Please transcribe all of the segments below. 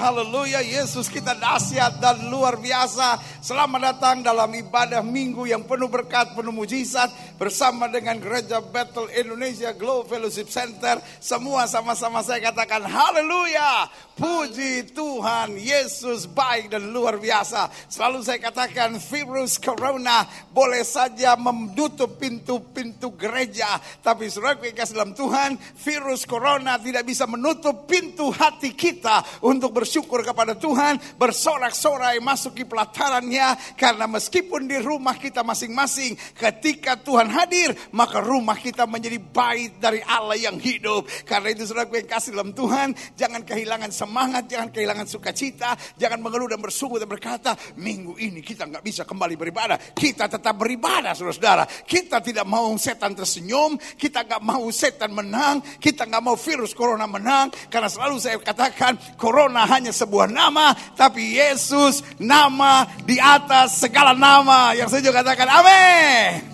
Haleluya, Yesus kita dahsyat dan luar biasa. Selamat datang dalam ibadah minggu yang penuh berkat, penuh mujizat. Bersama dengan Gereja Bethel Indonesia Glow Fellowship Center. Semua sama-sama saya katakan haleluya. Puji Tuhan, Yesus baik dan luar biasa. Selalu saya katakan virus corona boleh saja menutup pintu-pintu gereja. Tapi saudara yang kasih dalam Tuhan, virus corona tidak bisa menutup pintu hati kita untuk bersyukur kepada Tuhan, bersorak-sorai masuki pelatarannya. Karena meskipun di rumah kita masing-masing, ketika Tuhan hadir, maka rumah kita menjadi bait dari Allah yang hidup. Karena itu saudara yang kasih dalam Tuhan, jangan kehilangan semangat, jangan kehilangan sukacita, jangan mengeluh dan bersungguh dan berkata, minggu ini kita nggak bisa kembali beribadah. Kita tetap beribadah, saudara-saudara. Kita tidak mau setan tersenyum, kita nggak mau setan menang, kita nggak mau virus corona menang. Karena selalu saya katakan, corona hanya sebuah nama, tapi Yesus nama di atas segala nama. Yang saya juga katakan amin.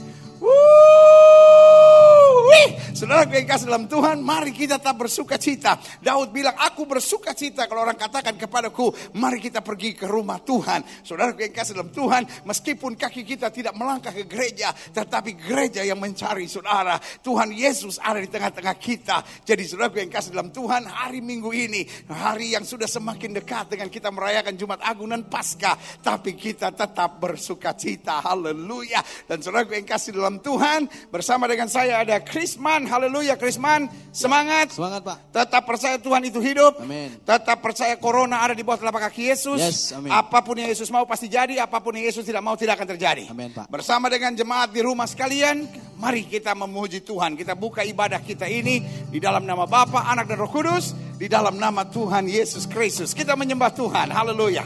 Saudara yang kasih dalam Tuhan, mari kita tetap bersuka cita. Daud bilang, aku bersuka cita kalau orang katakan kepadaku, mari kita pergi ke rumah Tuhan. Saudara yang kasih dalam Tuhan, meskipun kaki kita tidak melangkah ke gereja, tetapi gereja yang mencari saudara. Tuhan Yesus ada di tengah-tengah kita. Jadi saudara yang kasih dalam Tuhan, hari Minggu ini, hari yang sudah semakin dekat dengan kita merayakan Jumat Agung dan Paskah, tapi kita tetap bersuka cita. Haleluya. Dan saudara yang kasih dalam Tuhan, bersama dengan saya ada Krisman. Haleluya, Krisman, semangat. Semangat, Pak. Tetap percaya Tuhan itu hidup. Amin. Tetap percaya corona ada di bawah telapak kaki Yesus. Yes, amin. Apapun yang Yesus mau pasti jadi, apapun yang Yesus tidak mau tidak akan terjadi. Amin, Pak. Bersama dengan jemaat di rumah sekalian, mari kita memuji Tuhan. Kita buka ibadah kita ini di dalam nama Bapa, Anak dan Roh Kudus, di dalam nama Tuhan Yesus Kristus. Kita menyembah Tuhan. Haleluya.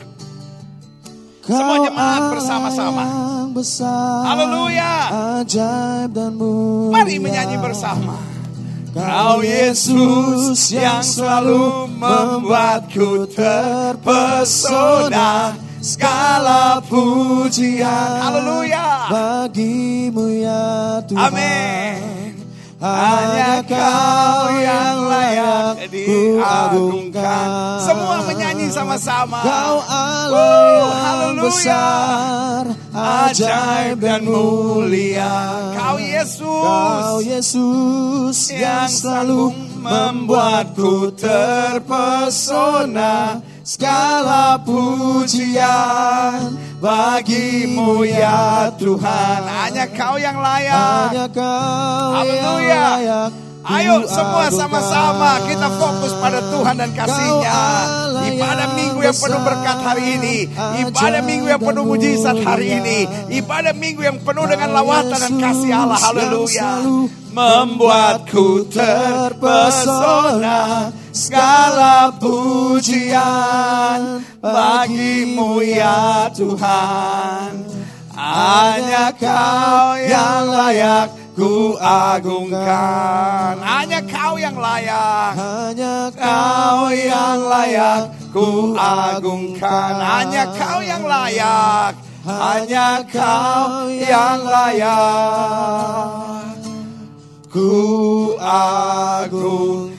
Semua jemaat bersama-sama. Haleluya. Ajaib dan mulia. Mari menyanyi bersama. Kau Yesus yang selalu membuatku terpesona. Segala pujian Haleluya bagimu ya Tuhan. Amin. Hanya Kau yang layak diagungkan. Semua menyanyi sama-sama. Kau Allah yang besar, ajaib dan mulia. Kau Yesus yang selalu membuatku terpesona. Segala pujian bagimu ya Tuhan. Hanya Kau yang layak. Hanya Kau Haleluya. yang layak. Ayo semua sama-sama kita fokus pada Tuhan dan kasih-Nya. Ibadah minggu yang penuh berkat hari ini. Ibadah minggu yang penuh mujizat hari ini. Ibadah minggu yang penuh dengan lawatan dan kasih Allah. Haleluya. Membuatku terpesona. Segala pujian bagimu ya Tuhan. Hanya Kau yang layak ku agungkan. Hanya Kau yang layak. Hanya Kau yang layak ku agungkan. Hanya Kau yang layak. Hanya Kau yang layak ku agungkan.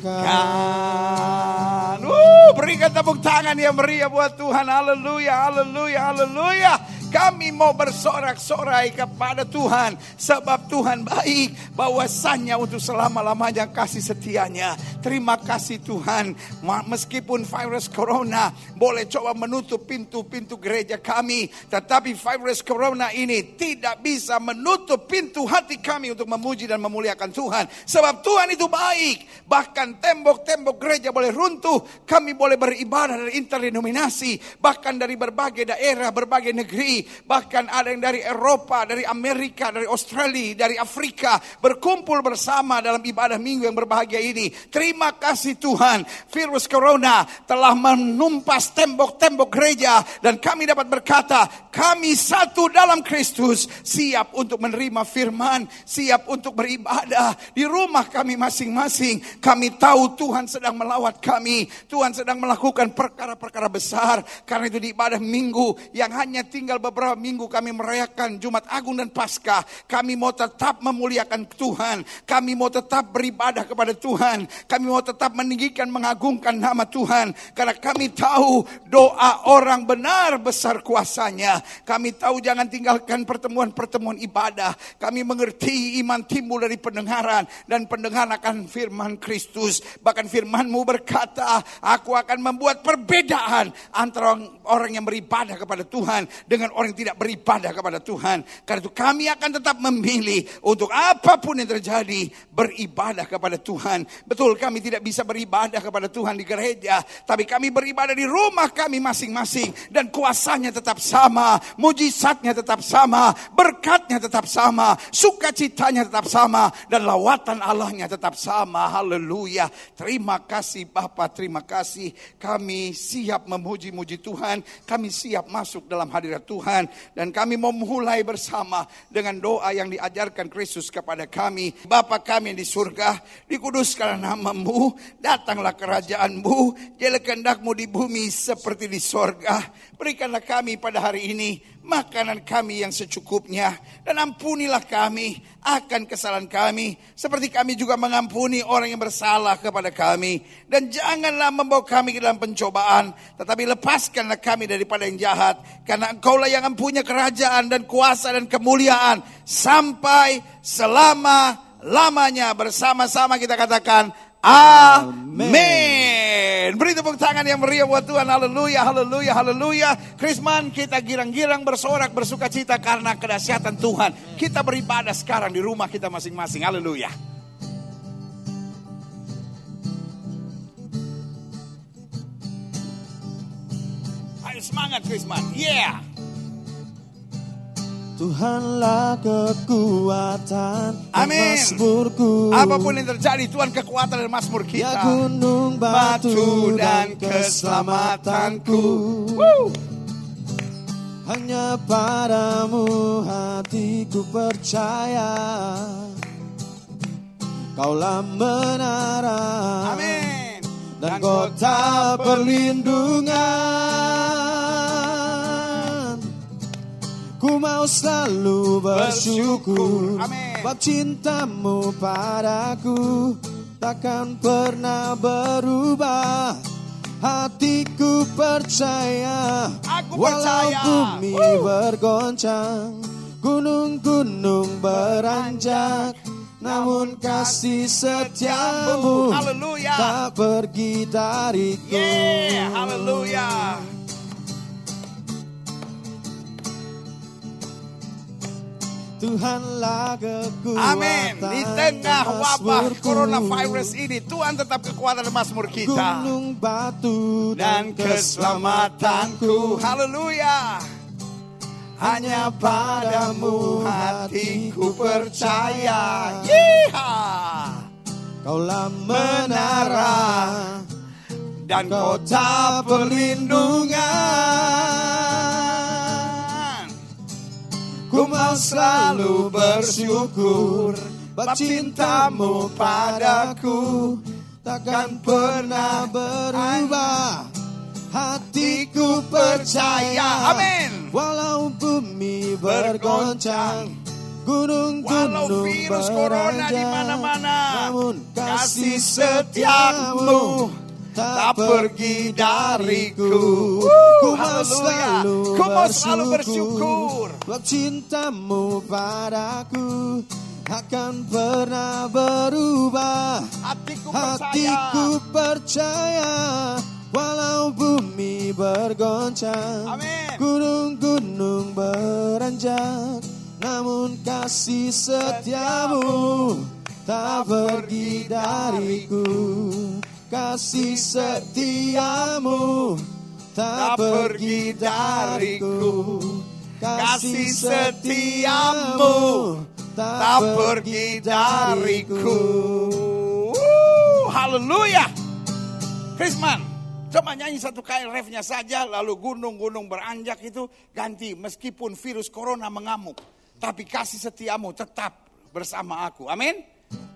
Berikan tepuk tangan yang meriah buat Tuhan. Haleluya, haleluya, haleluya. Kami mau bersorak-sorai kepada Tuhan. Sebab Tuhan baik. Bahwasannya untuk selama-lamanya kasih setianya. Terima kasih Tuhan. Meskipun virus corona boleh coba menutup pintu-pintu gereja kami. Tetapi virus corona ini tidak bisa menutup pintu hati kami untuk memuji dan memuliakan Tuhan. Sebab Tuhan itu baik. Bahkan tembok-tembok gereja boleh runtuh. Kami boleh beribadah dari interdenominasi. Bahkan dari berbagai daerah, berbagai negeri. Bahkan ada yang dari Eropa, dari Amerika, dari Australia, dari Afrika. Berkumpul bersama dalam ibadah minggu yang berbahagia ini. Terima kasih Tuhan. Virus corona telah menumpas tembok-tembok gereja. Dan kami dapat berkata, kami satu dalam Kristus. Siap untuk menerima firman. Siap untuk beribadah. Di rumah kami masing-masing. Kami tahu Tuhan sedang melawat kami. Tuhan sedang melakukan perkara-perkara besar. Karena itu di ibadah minggu yang hanya tinggal beberapa beberapa minggu kami merayakan Jumat Agung dan Paskah, kami mau tetap memuliakan Tuhan. Kami mau tetap beribadah kepada Tuhan. Kami mau tetap meninggikan, mengagungkan nama Tuhan. Karena kami tahu doa orang benar besar kuasanya. Kami tahu jangan tinggalkan pertemuan-pertemuan ibadah. Kami mengerti iman timbul dari pendengaran. Dan pendengaran akan firman Kristus. Bahkan firman-Mu berkata, aku akan membuat perbedaan antara orang yang beribadah kepada Tuhan dengan orang yang tidak beribadah kepada Tuhan. Karena itu kami akan tetap memilih untuk apapun yang terjadi beribadah kepada Tuhan. Betul, kami tidak bisa beribadah kepada Tuhan di gereja, tapi kami beribadah di rumah kami masing-masing dan kuasanya tetap sama, mujizatnya tetap sama, berkatnya tetap sama, sukacitanya tetap sama, dan lawatan Allahnya tetap sama. Haleluya. Terima kasih Bapa, terima kasih. Kami siap memuji-muji Tuhan, kami siap masuk dalam hadirat Tuhan, dan kami mau mulai bersama dengan doa yang diajarkan Kristus kepada kami. Bapa kami yang di surga, dikuduskanlah nama-Mu, datanglah kerajaan-Mu, jadilah kehendak-Mu di bumi seperti di sorga. Berikanlah kami pada hari ini makanan kami yang secukupnya, dan ampunilah kami akan kesalahan kami seperti kami juga mengampuni orang yang bersalah kepada kami. Dan janganlah membawa kami ke dalam pencobaan, tetapi lepaskanlah kami daripada yang jahat, karena Engkaulah yang mempunyai kerajaan dan kuasa dan kemuliaan sampai selama-lamanya. Bersama-sama kita katakan amin. Beri tepuk tangan yang meriah buat Tuhan. Haleluya, haleluya, haleluya. Krisman, kita girang-girang bersorak bersuka cita karena kedahsyatan Tuhan. Kita beribadah sekarang di rumah kita masing-masing. Haleluya. Ayo semangat Krisman. Yeah. Tuhanlah kekuatan dan Amin. mazmurku. Apapun yang terjadi, Tuhan kekuatan dan mazmur kita. Ya gunung, batu dan keselamatanku. Hanya padamu hatiku percaya. Kaulah menara. Amin. Dan kota perlindungan. Ku mau selalu bersyukur. Amin. Bab cinta-Mu padaku takkan pernah berubah. Hatiku percaya. Aku walau percaya. bumi bergoncang, gunung-gunung beranjak, namun kasih setiamu Haleluya. tak pergi dariku. Yeah, haleluya. Tuhanlah kekuatan. Amin. Di tengah dan wabah mazmurku. coronavirus ini, Tuhan tetap kekuatan dan mazmur kita. Gunung, batu Dan keselamatanku. Haleluya. Hanya padamu hatiku percaya. Yeeha. Kaulah menara Dan kota perlindungan. Ku mau selalu bersyukur. Bab cinta-Mu padaku takkan pernah berubah. Hatiku percaya. Amin. Walau bumi bergoncang, Walau gunung-gunung virus corona di beranjak, mana-mana, namun kasih setiamu tak pergi dariku. Ku mau Haleluya. selalu Ku mau selalu bersyukur. Bab cinta-Mu padaku takkan pernah berubah. Hatiku percaya. Walau bumi bergoncang, Amin. gunung-gunung beranjak, namun kasih setiamu tak pergi dariku. Kasih setiamu tak pergi dariku. Kasih setiamu tak pergi dariku. Haleluya. Krisman, coba nyanyi satu kali refnya saja, lalu gunung-gunung beranjak itu ganti. Meskipun virus corona mengamuk, tapi kasih setiamu tetap bersama aku. Amin.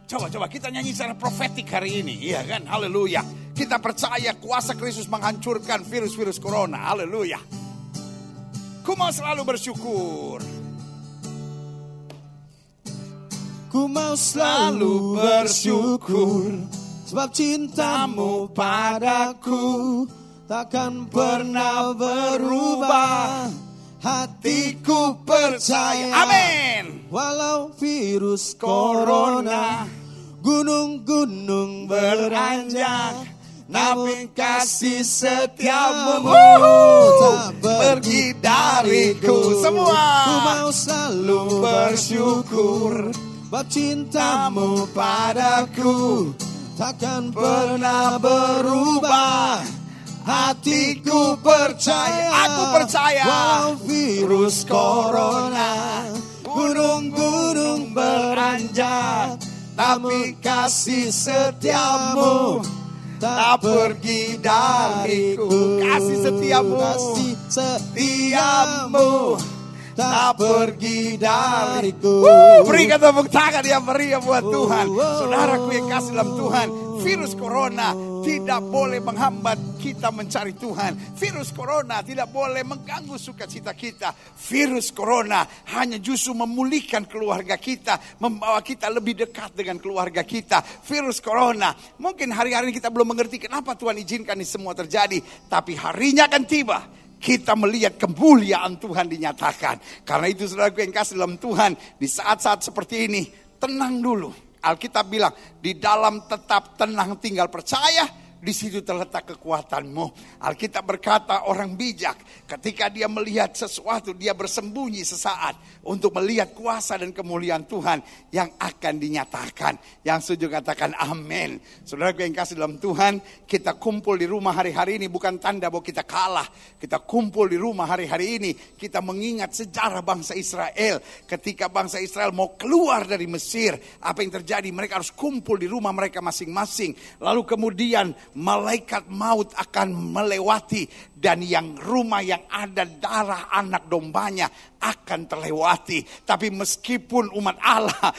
Coba kita nyanyi secara profetik hari ini. Iya kan, haleluya. Kita percaya kuasa Kristus menghancurkan virus-virus corona. Haleluya. Ku mau selalu bersyukur. Ku mau selalu bersyukur, sebab cintamu padaku takkan pernah berubah. Hatiku percaya, Amin. walau virus corona, gunung-gunung beranjak, namun kasih setiamu tak pergi dariku. Semua. Ku mau selalu bersyukur, sebab cintamu padaku takkan pernah berubah. Hatiku percaya, Aku percaya, walau virus corona, gunung-gunung beranjak, tapi kasih setiamu tak pergi dariku. Kasih setiamu, kasih setiamu tak pergi dariku. Berikan tepuk tangan yang meriah buat Tuhan. Saudaraku yang kasih dalam Tuhan, virus corona tidak boleh menghambat kita mencari Tuhan. Virus corona tidak boleh mengganggu sukacita kita. Virus corona hanya justru memulihkan keluarga kita, membawa kita lebih dekat dengan keluarga kita. Virus corona, mungkin hari-hari kita belum mengerti kenapa Tuhan izinkan ini semua terjadi, tapi harinya akan tiba kita melihat kemuliaan Tuhan dinyatakan. Karena itu saudaraku yang kasih dalam Tuhan, di saat-saat seperti ini, tenang dulu. Alkitab bilang, di dalam tetap tenang tinggal percaya, di situ terletak kekuatanmu. Alkitab berkata orang bijak ketika dia melihat sesuatu, dia bersembunyi sesaat untuk melihat kuasa dan kemuliaan Tuhan yang akan dinyatakan. Yang setuju katakan amin. Saudaraku yang kasih dalam Tuhan, kita kumpul di rumah hari-hari ini bukan tanda bahwa kita kalah. Kita kumpul di rumah hari-hari ini, kita mengingat sejarah bangsa Israel. Ketika bangsa Israel mau keluar dari Mesir, apa yang terjadi? Mereka harus kumpul di rumah mereka masing-masing. Lalu kemudian malaikat maut akan melewati, dan yang rumah yang ada darah anak dombanya akan terlewati. Tapi meskipun umat Allah,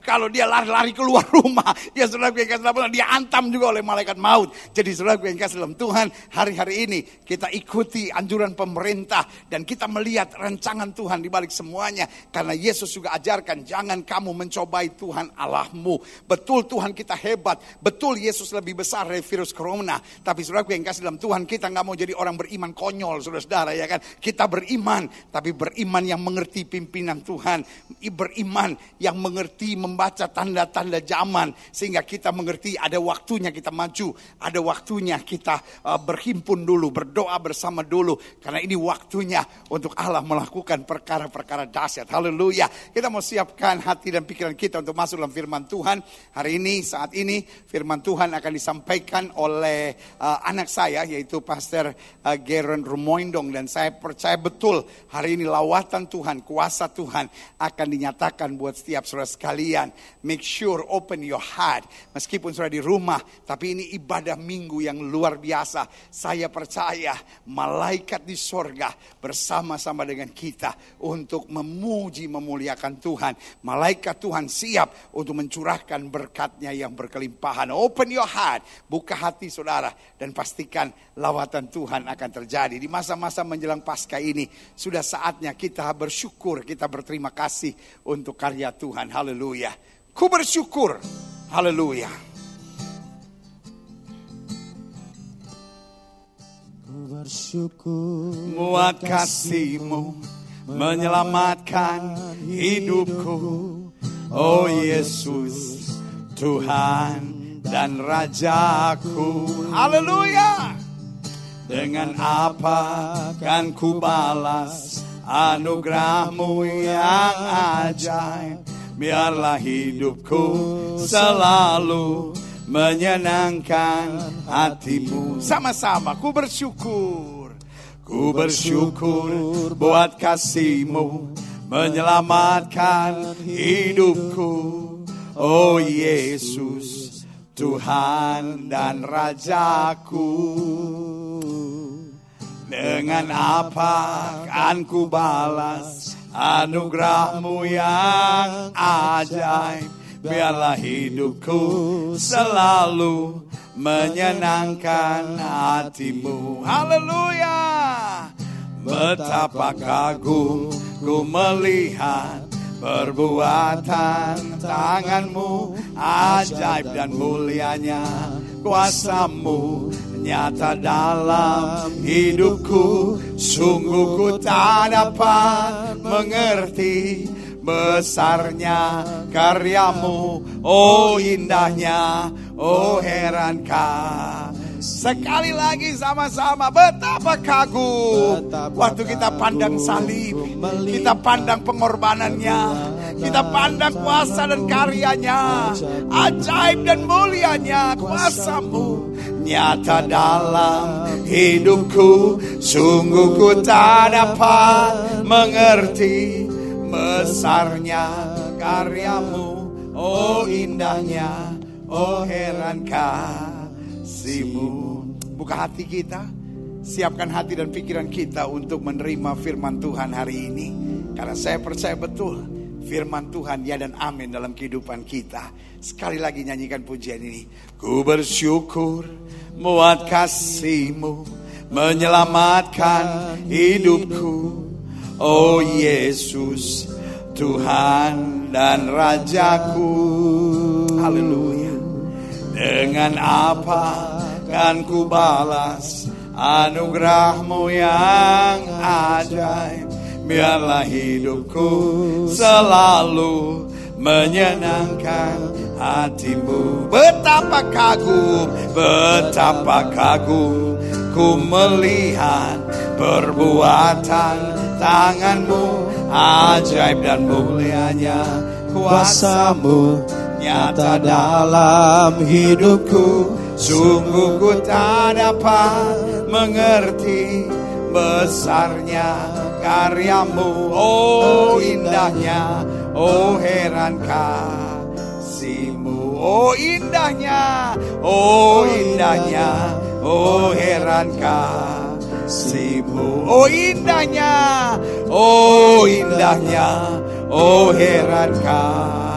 kalau dia lari-lari keluar rumah, ya saudara yang kasih dalam Tuhan, dia antam juga oleh malaikat maut. Jadi saudara yang kasih dalam Tuhan, hari-hari ini kita ikuti anjuran pemerintah dan kita melihat rancangan Tuhan di balik semuanya. Karena Yesus juga ajarkan, jangan kamu mencobai Tuhan Allahmu. Betul Tuhan kita hebat, betul Yesus lebih besar dari virus corona. Tapi saudaraku yang kasih dalam Tuhan, kita gak mau jadi orang beriman konyol, saudara-saudara, ya kan. Kita beriman, tapi beriman yang mengerti pimpinan Tuhan. Beriman yang mengerti membaca tanda-tanda zaman. Sehingga kita mengerti ada waktunya kita maju, ada waktunya kita berhimpun dulu, berdoa bersama dulu. Karena ini waktunya untuk Allah melakukan perkara-perkara dahsyat. Haleluya. Kita mau siapkan hati dan pikiran kita untuk masuk dalam firman Tuhan. Hari ini, saat ini, firman Tuhan akan disampaikan oleh anak saya, yaitu Pastor Geren Rumoindong. Dan saya percaya betul hari ini lawatan Tuhan, kuasa Tuhan akan dinyatakan buat setiap saudara sekalian. Make sure open your heart. Meskipun saudara di rumah, tapi ini ibadah minggu yang luar biasa. Saya percaya malaikat di sorga bersama-sama dengan kita untuk memuji, memuliakan Tuhan. Malaikat Tuhan siap untuk mencurahkan berkatnya yang berkelimpahan. Open your heart, buka hati saudara, dan pastikan lawatan Tuhan akan terjadi. Di masa-masa menjelang Paskah ini, sudah saatnya kita bersyukur, kita berterima kasih untuk karya Tuhan. Haleluya. Ku bersyukur. Haleluya. Ku bersyukur Buat kasih-Mu menyelamatkan hidupku. Oh Yesus, Tuhan dan Rajaku. Haleluya. Dengan apa kan ku balas anugerah-Mu yang ajaib. Biarlah hidupku selalu menyenangkan hati-Mu. Sama-sama, ku bersyukur. Ku bersyukur buat kasih-Mu menyelamatkan hidupku. Oh Yesus, Tuhan dan Rajaku. Dengan apa kan ku balas anugerah-Mu yang ajaib. Biarlah hidupku selalu menyenangkan hati-Mu. Haleluya. Betapa kagum ku melihat perbuatan tangan-Mu, ajaib dan mulianya kuasa-Mu nyata dalam hidupku. Sungguh ku tak dapat mengerti besarnya karya-Mu, oh indahnya, oh herankah. Sekali lagi sama-sama, betapa kagum. Waktu kita pandang salib, kita pandang pengorbanannya, kita pandang kuasa dan karyanya, ajaib dan mulianya kuasa-Mu nyata dalam hidupku. Sungguh ku tak dapat mengerti besarnya karya-Mu, oh indahnya, oh herankah kasih-Mu. Buka hati kita, siapkan hati dan pikiran kita untuk menerima firman Tuhan hari ini. Karena saya percaya betul firman Tuhan ya dan amin dalam kehidupan kita. Sekali lagi nyanyikan pujian ini. Ku bersyukur muat kasih-Mu menyelamatkan hidupku. Oh Yesus, Tuhan dan Rajaku. Haleluya. Dengan apa kan ku balas anugerah-Mu yang ajaib. Biarlah hidupku selalu menyenangkan hati-Mu. Betapa kagum ku melihat perbuatan tangan-Mu, ajaib dan mulianya kuasa-Mu nyata dalam hidupku. Sungguh ku tak dapat mengerti besarnya karya-Mu, oh indahnya, oh herankah kasih-Mu. Oh indahnya, oh indahnya, oh herankah kasih-Mu. Oh indahnya, oh indahnya, oh herankah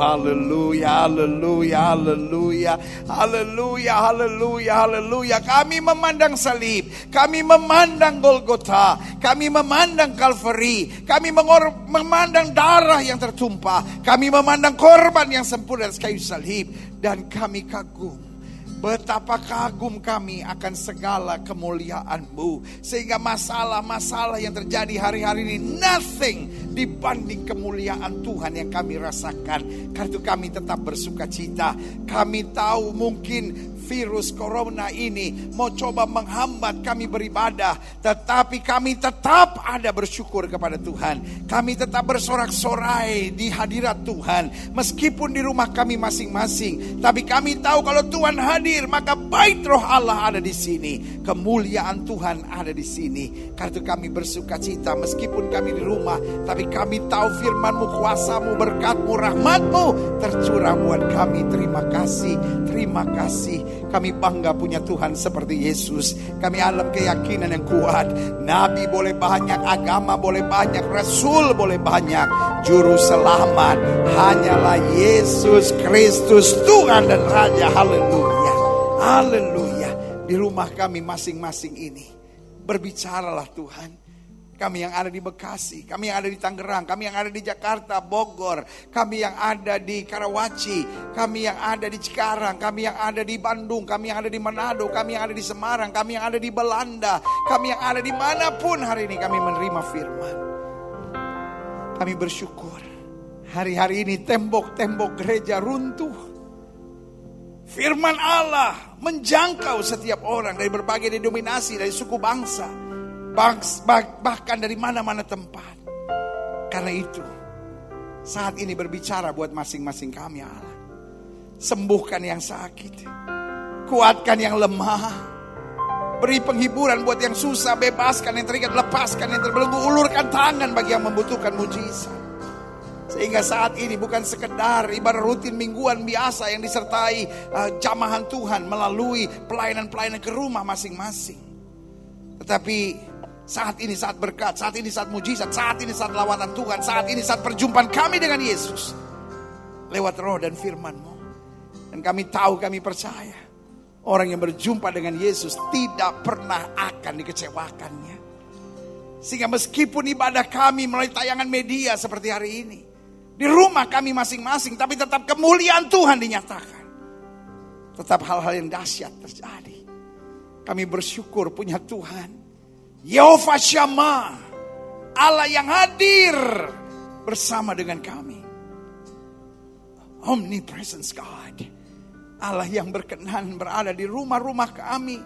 haleluya, haleluya, haleluya, haleluya, haleluya, haleluya. Kami memandang salib, kami memandang Golgota, kami memandang Kalvari, kami memandang darah yang tertumpah, kami memandang korban yang sempurna dari kayu salib, dan kami kagum. Betapa kagum kami akan segala kemuliaan-Mu. Sehingga masalah-masalah yang terjadi hari-hari ini nothing dibanding kemuliaan Tuhan yang kami rasakan. Karena itu kami tetap bersuka cita. Kami tahu mungkin virus corona ini mau coba menghambat kami beribadah, tetapi kami tetap ada bersyukur kepada Tuhan. Kami tetap bersorak-sorai di hadirat Tuhan, meskipun di rumah kami masing-masing. Tapi kami tahu kalau Tuhan hadir, maka bait roh Allah ada di sini, kemuliaan Tuhan ada di sini. Karena itu kami bersuka cita meskipun kami di rumah, tapi kami tahu firman-Mu, kuasa-Mu, berkat-Mu, rahmat-Mu tercurah buat kami. Terima kasih, terima kasih. Kami bangga punya Tuhan seperti Yesus. Kami dalam keyakinan yang kuat. Nabi boleh banyak, agama boleh banyak, rasul boleh banyak, juru selamat hanyalah Yesus Kristus, Tuhan dan Raja. Haleluya, haleluya. Di rumah kami masing-masing ini, berbicaralah Tuhan. Kami yang ada di Bekasi, kami yang ada di Tangerang, kami yang ada di Jakarta, Bogor, kami yang ada di Karawaci, kami yang ada di Cikarang, kami yang ada di Bandung, kami yang ada di Manado, kami yang ada di Semarang, kami yang ada di Belanda, kami yang ada dimanapun hari ini kami menerima firman. Kami bersyukur hari-hari ini tembok-tembok gereja runtuh. Firman Allah menjangkau setiap orang dari berbagai denominasi, dari suku bangsa, bahkan dari mana-mana tempat. Karena itu saat ini berbicara buat masing-masing kami Allah. Sembuhkan yang sakit, kuatkan yang lemah, beri penghiburan buat yang susah, bebaskan yang terikat, lepaskan yang terbelenggu, ulurkan tangan bagi yang membutuhkan mujizat. Sehingga saat ini bukan sekedar ibadah rutin mingguan biasa yang disertai jamahan Tuhan melalui pelayanan-pelayanan ke rumah masing-masing, tetapi saat ini saat berkat, saat ini saat mujizat, saat ini saat lawatan Tuhan, saat ini saat perjumpaan kami dengan Yesus lewat roh dan firman-Mu. Dan kami tahu, kami percaya, Orang yang berjumpa dengan Yesus tidak pernah akan dikecewakannya. Sehingga meskipun ibadah kami melalui tayangan media seperti hari ini, di rumah kami masing-masing, tapi tetap kemuliaan Tuhan dinyatakan. Tetap hal-hal yang dahsyat terjadi. Kami bersyukur punya Tuhan, Yehovah Shammah, Allah yang hadir bersama dengan kami. Omnipresence God, Allah yang berkenan berada di rumah-rumah kami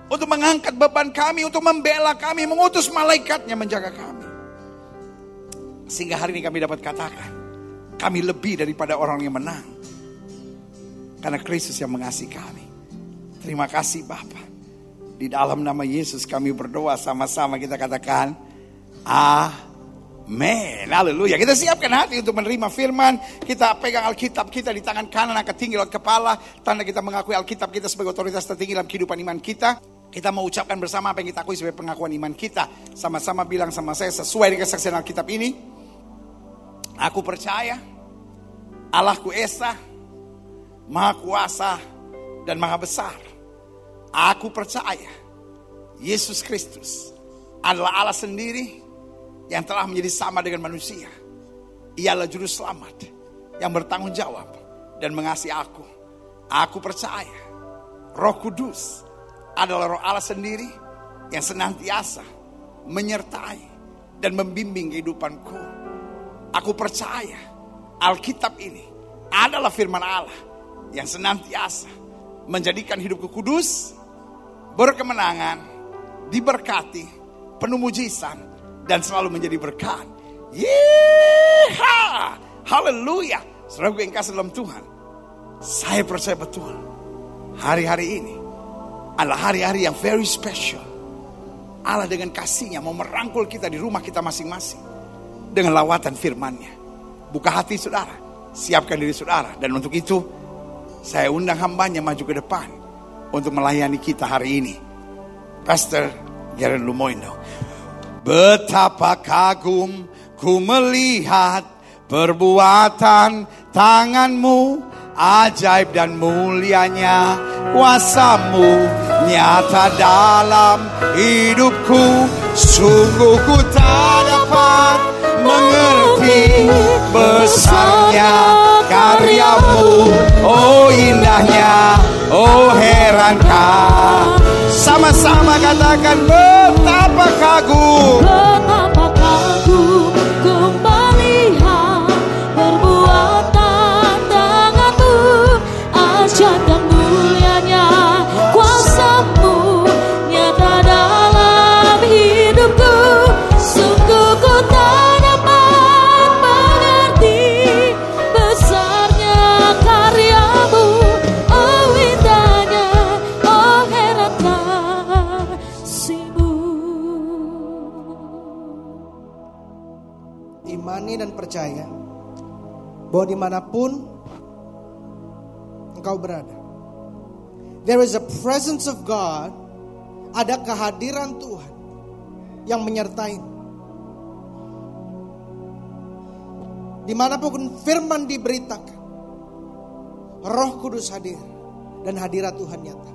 untuk mengangkat beban kami, untuk membela kami, mengutus malaikatnya menjaga kami. Sehingga hari ini kami dapat katakan, kami lebih daripada orang yang menang, karena Kristus yang mengasihi kami. Terima kasih Bapa. Di dalam nama Yesus kami berdoa sama-sama, kita katakan amin. Haleluya. Kita siapkan hati untuk menerima firman. Kita pegang Alkitab kita di tangan kanan, angkat tinggi lewat kepala, tanda kita mengakui Alkitab kita sebagai otoritas tertinggi dalam kehidupan iman kita. Kita mau ucapkan bersama apa yang kita akui sebagai pengakuan iman kita. Sama-sama bilang sama saya sesuai dengan kesaksian Alkitab ini. Aku percaya Allahku Esa, Maha Kuasa dan Maha Besar. Aku percaya Yesus Kristus adalah Allah sendiri yang telah menjadi sama dengan manusia. Ialah juru selamat yang bertanggung jawab dan mengasihi aku. Aku percaya Roh Kudus adalah Roh Allah sendiri yang senantiasa menyertai dan membimbing kehidupanku. Aku percaya Alkitab ini adalah firman Allah yang senantiasa menjadikan hidupku kudus, berkemenangan, diberkati, penuh mujizat, dan selalu menjadi berkat. Yeeha! Haleluya! Saudaraku yang kasih dalam Tuhan, saya percaya betul hari-hari ini adalah hari-hari yang very special. Allah dengan kasihnya mau merangkul kita di rumah kita masing-masing dengan lawatan firman-Nya. Buka hati saudara, siapkan diri saudara, dan untuk itu saya undang hambanya maju ke depan untuk melayani kita hari ini. Pastor Garen Lumoino. Betapa kagum ku melihat perbuatan tangan-Mu, ajaib dan mulianya kuasa-Mu nyata dalam hidupku. Sungguh ku tak dapat mengerti besarnya karya-Mu. Oh indahnya, oh herankah. Sama-sama katakan betapa kagum. Betapa kagum ku melihat perbuatan tangan-Mu, ajaib dan mulianya kuasa-Mu nyata dalam hidupku. Sungguh ku tak dapat mengerti besarnya karya-Mu. Oh indahnya, oh heran kasih-Mu. Imani dan percaya bahwa dimanapun engkau berada, there is a presence of God. Ada kehadiran Tuhan yang menyertai. Dimanapun firman diberitakan, Roh Kudus hadir dan hadirat Tuhan nyata.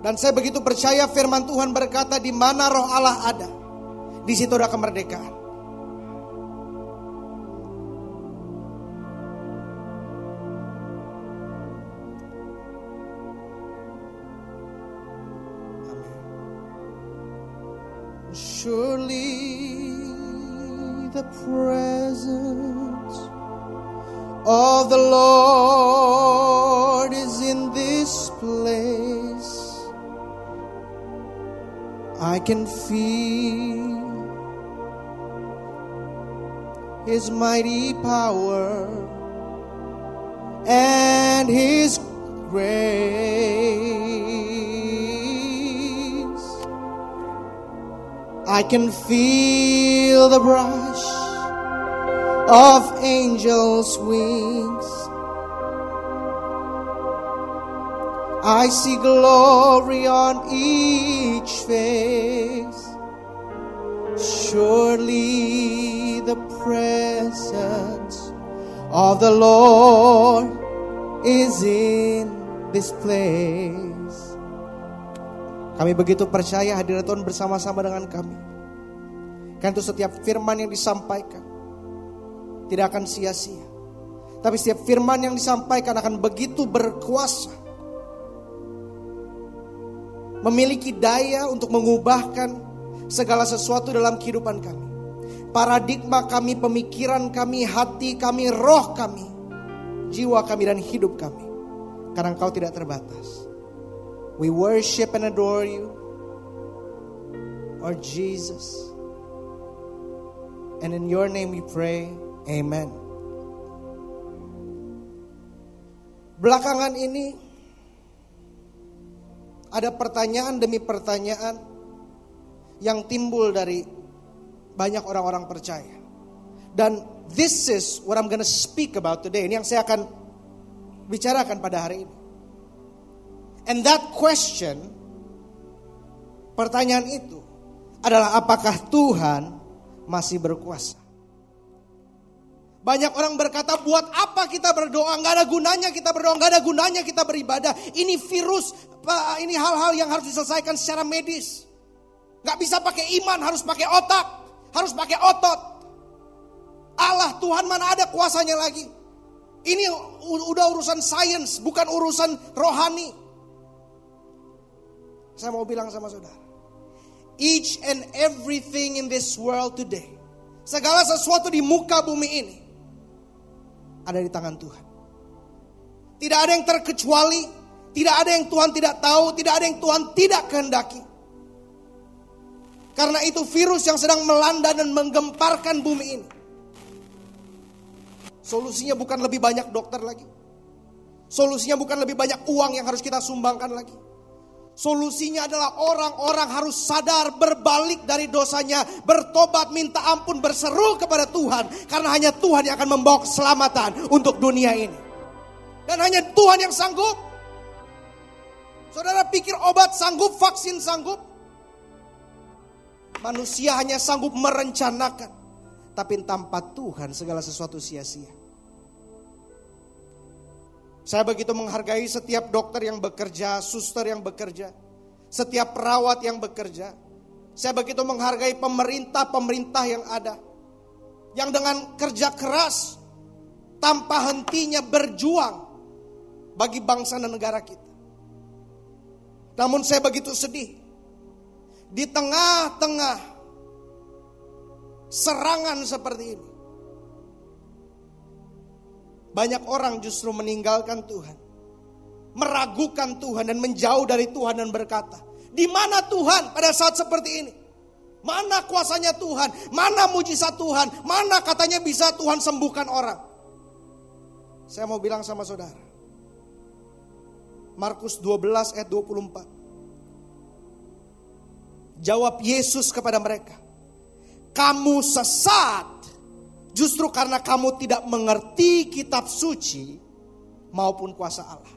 Dan saya begitu percaya firman Tuhan berkata, di mana Roh Allah ada, di situ ada kemerdekaan. Surely the presence of the Lord is in this place. I can feel His mighty power and His grace. I can feel the brush of angels' wings. I see glory on each face. Surely the presence of the Lord is in this place. Kami begitu percaya hadirat Tuhan bersama-sama dengan kami. Karena itu setiap firman yang disampaikan tidak akan sia-sia. Tapi setiap firman yang disampaikan akan begitu berkuasa. Memiliki daya untuk mengubahkan segala sesuatu dalam kehidupan kami. Paradigma kami, pemikiran kami, hati kami, roh kami, jiwa kami dan hidup kami. Karena Engkau tidak terbatas. We worship and adore you, Lord Jesus. And in your name we pray, amen. Belakangan ini ada pertanyaan demi pertanyaan yang timbul dari banyak orang-orang percaya. Dan this is what I'm gonna speak about today. Ini yang saya akan bicarakan pada hari ini. And that question, pertanyaan itu adalah apakah Tuhan masih berkuasa? Banyak orang berkata, buat apa kita berdoa? Gak ada gunanya kita berdoa, gak ada gunanya kita beribadah. Ini virus, ini hal-hal yang harus diselesaikan secara medis. Gak bisa pakai iman, harus pakai otak, harus pakai otot. Allah, Tuhan mana ada kuasanya lagi? Ini udah urusan sains, bukan urusan rohani. Saya mau bilang sama saudara, each and everything in this world today, segala sesuatu di muka bumi ini ada di tangan Tuhan. Tidak ada yang terkecuali, tidak ada yang Tuhan tidak tahu, tidak ada yang Tuhan tidak kehendaki. Karena itu virus yang sedang melanda dan menggemparkan bumi ini, solusinya bukan lebih banyak dokter lagi. Solusinya bukan lebih banyak uang yang harus kita sumbangkan lagi. Solusinya adalah orang-orang harus sadar, berbalik dari dosanya, bertobat, minta ampun, berseru kepada Tuhan. Karena hanya Tuhan yang akan membawa keselamatan untuk dunia ini. Dan hanya Tuhan yang sanggup. Saudara pikir obat sanggup, vaksin sanggup? Manusia hanya sanggup merencanakan. Tapi tanpa Tuhan segala sesuatu sia-sia. Saya begitu menghargai setiap dokter yang bekerja, suster yang bekerja, setiap perawat yang bekerja. Saya begitu menghargai pemerintah yang ada, yang dengan kerja keras, tanpa hentinya berjuang bagi bangsa dan negara kita. Namun saya begitu sedih, di tengah-tengah serangan seperti ini, banyak orang justru meninggalkan Tuhan, meragukan Tuhan dan menjauh dari Tuhan dan berkata, di mana Tuhan pada saat seperti ini? Mana kuasanya Tuhan? Mana mujizat Tuhan? Mana katanya bisa Tuhan sembuhkan orang? Saya mau bilang sama saudara, Markus 12 ayat 24. Jawab Yesus kepada mereka, kamu sesat justru karena kamu tidak mengerti kitab suci maupun kuasa Allah.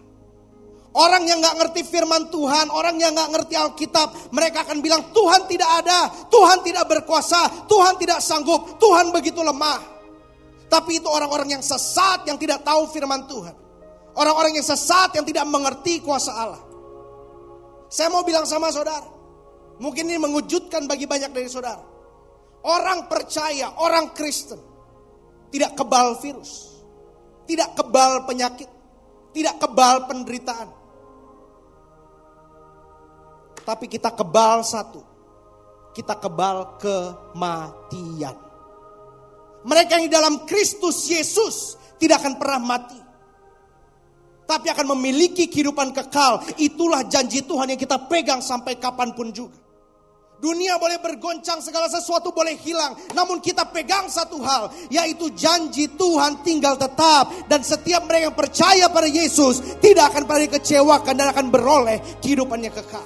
Orang yang gak ngerti firman Tuhan, orang yang gak ngerti Alkitab, mereka akan bilang Tuhan tidak ada, Tuhan tidak berkuasa, Tuhan tidak sanggup, Tuhan begitu lemah. Tapi itu orang-orang yang sesat, yang tidak tahu firman Tuhan. Orang-orang yang sesat, yang tidak mengerti kuasa Allah. Saya mau bilang sama saudara, mungkin ini mengejutkan bagi banyak dari saudara. Orang percaya, orang Kristen tidak kebal virus, tidak kebal penyakit, tidak kebal penderitaan. Tapi kita kebal satu, kita kebal kematian. Mereka yang di dalam Kristus Yesus tidak akan pernah mati, tapi akan memiliki kehidupan kekal. Itulah janji Tuhan yang kita pegang sampai kapanpun juga. Dunia boleh bergoncang, segala sesuatu boleh hilang. Namun kita pegang satu hal, yaitu janji Tuhan tinggal tetap. Dan setiap mereka yang percaya pada Yesus tidak akan pernah dikecewakan dan akan beroleh kehidupannya kekal.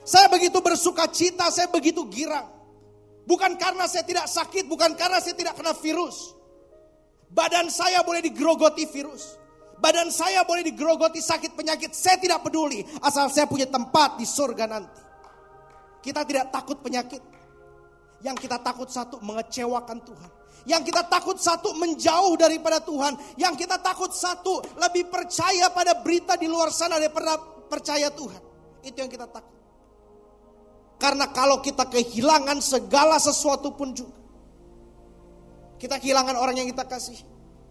Saya begitu bersuka cita, saya begitu girang. Bukan karena saya tidak sakit, bukan karena saya tidak kena virus. Badan saya boleh digerogoti virus. Badan saya boleh digerogoti sakit penyakit, saya tidak peduli. Asal saya punya tempat di surga nanti. Kita tidak takut penyakit. Yang kita takut satu, mengecewakan Tuhan. Yang kita takut satu, menjauh daripada Tuhan. Yang kita takut satu, lebih percaya pada berita di luar sana daripada percaya Tuhan. Itu yang kita takut. Karena kalau kita kehilangan segala sesuatu pun juga. Kita kehilangan orang yang kita kasih.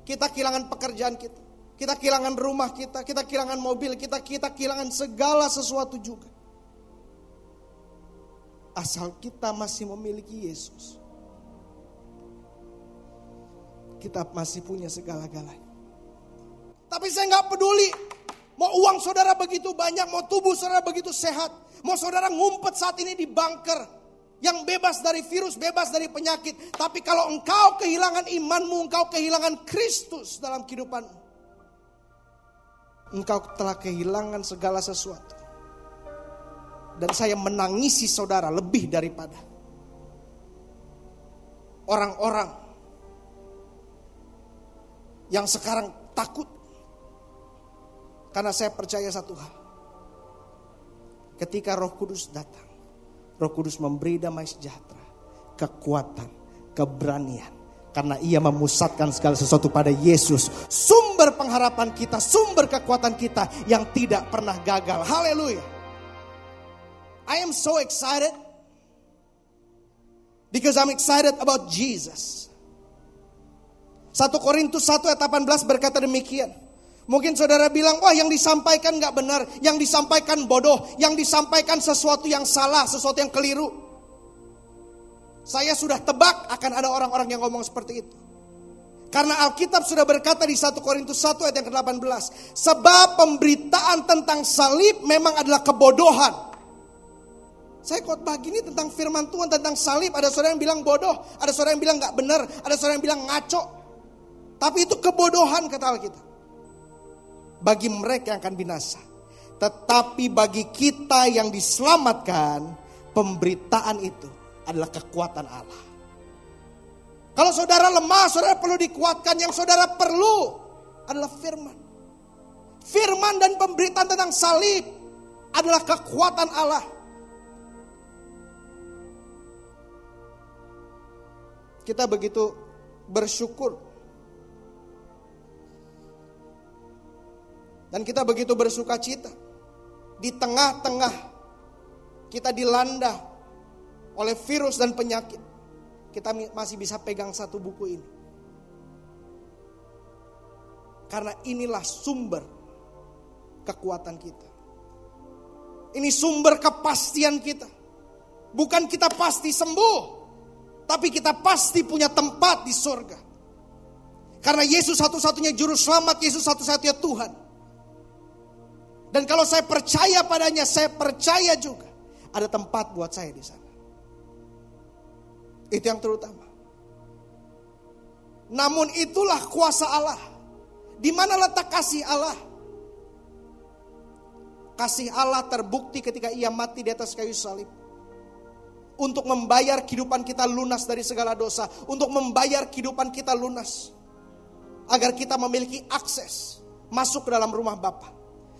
Kita kehilangan pekerjaan kita. Kita kehilangan rumah kita. Kita kehilangan mobil kita. Kita kehilangan segala sesuatu juga. Asal kita masih memiliki Yesus, kita masih punya segala-galanya. Tapi saya gak peduli. Mau uang saudara begitu banyak. Mau tubuh saudara begitu sehat. Mau saudara ngumpet saat ini di bunker yang bebas dari virus, bebas dari penyakit. Tapi kalau engkau kehilangan imanmu, engkau kehilangan Kristus dalam kehidupanmu, engkau telah kehilangan segala sesuatu. Dan saya menangisi saudara lebih daripada orang-orang yang sekarang takut. Karena saya percaya satu hal. Ketika Roh Kudus datang, Roh Kudus memberi damai sejahtera, kekuatan, keberanian. Karena ia memusatkan segala sesuatu pada Yesus. Sumber pengharapan kita, sumber kekuatan kita yang tidak pernah gagal. Haleluya. I am so excited because I'm excited about Jesus. 1 Korintus 1 ayat 18 berkata demikian. Mungkin saudara bilang, wah yang disampaikan gak benar, yang disampaikan bodoh, yang disampaikan sesuatu yang salah, sesuatu yang keliru. Saya sudah tebak akan ada orang-orang yang ngomong seperti itu. Karena Alkitab sudah berkata di 1 Korintus 1 ayat yang ke-18. Sebab pemberitaan tentang salib memang adalah kebodohan. Saya khotbah gini tentang firman Tuhan, tentang salib. Ada saudara yang bilang bodoh, ada saudara yang bilang gak benar, ada saudara yang bilang ngaco. Tapi itu kebodohan kata Alkitab. Bagi mereka yang akan binasa. Tetapi bagi kita yang diselamatkan, pemberitaan itu adalah kekuatan Allah. Kalau saudara lemah, saudara perlu dikuatkan. Yang saudara perlu adalah firman. Firman dan pemberitaan tentang salib adalah kekuatan Allah. Kita begitu bersyukur. Dan kita begitu bersuka cita. Di tengah-tengah kita dilanda oleh virus dan penyakit. Kita masih bisa pegang satu buku ini. Karena inilah sumber kekuatan kita. Ini sumber kepastian kita. Bukan kita pasti sembuh. Tapi kita pasti punya tempat di surga. Karena Yesus satu-satunya juru selamat, Yesus satu-satunya Tuhan. Dan kalau saya percaya padanya, saya percaya juga ada tempat buat saya di sana. Itu yang terutama. Namun itulah kuasa Allah. Di mana letak kasih Allah? Kasih Allah terbukti ketika ia mati di atas kayu salib. Untuk membayar kehidupan kita lunas dari segala dosa. Untuk membayar kehidupan kita lunas. Agar kita memiliki akses masuk ke dalam rumah Bapa.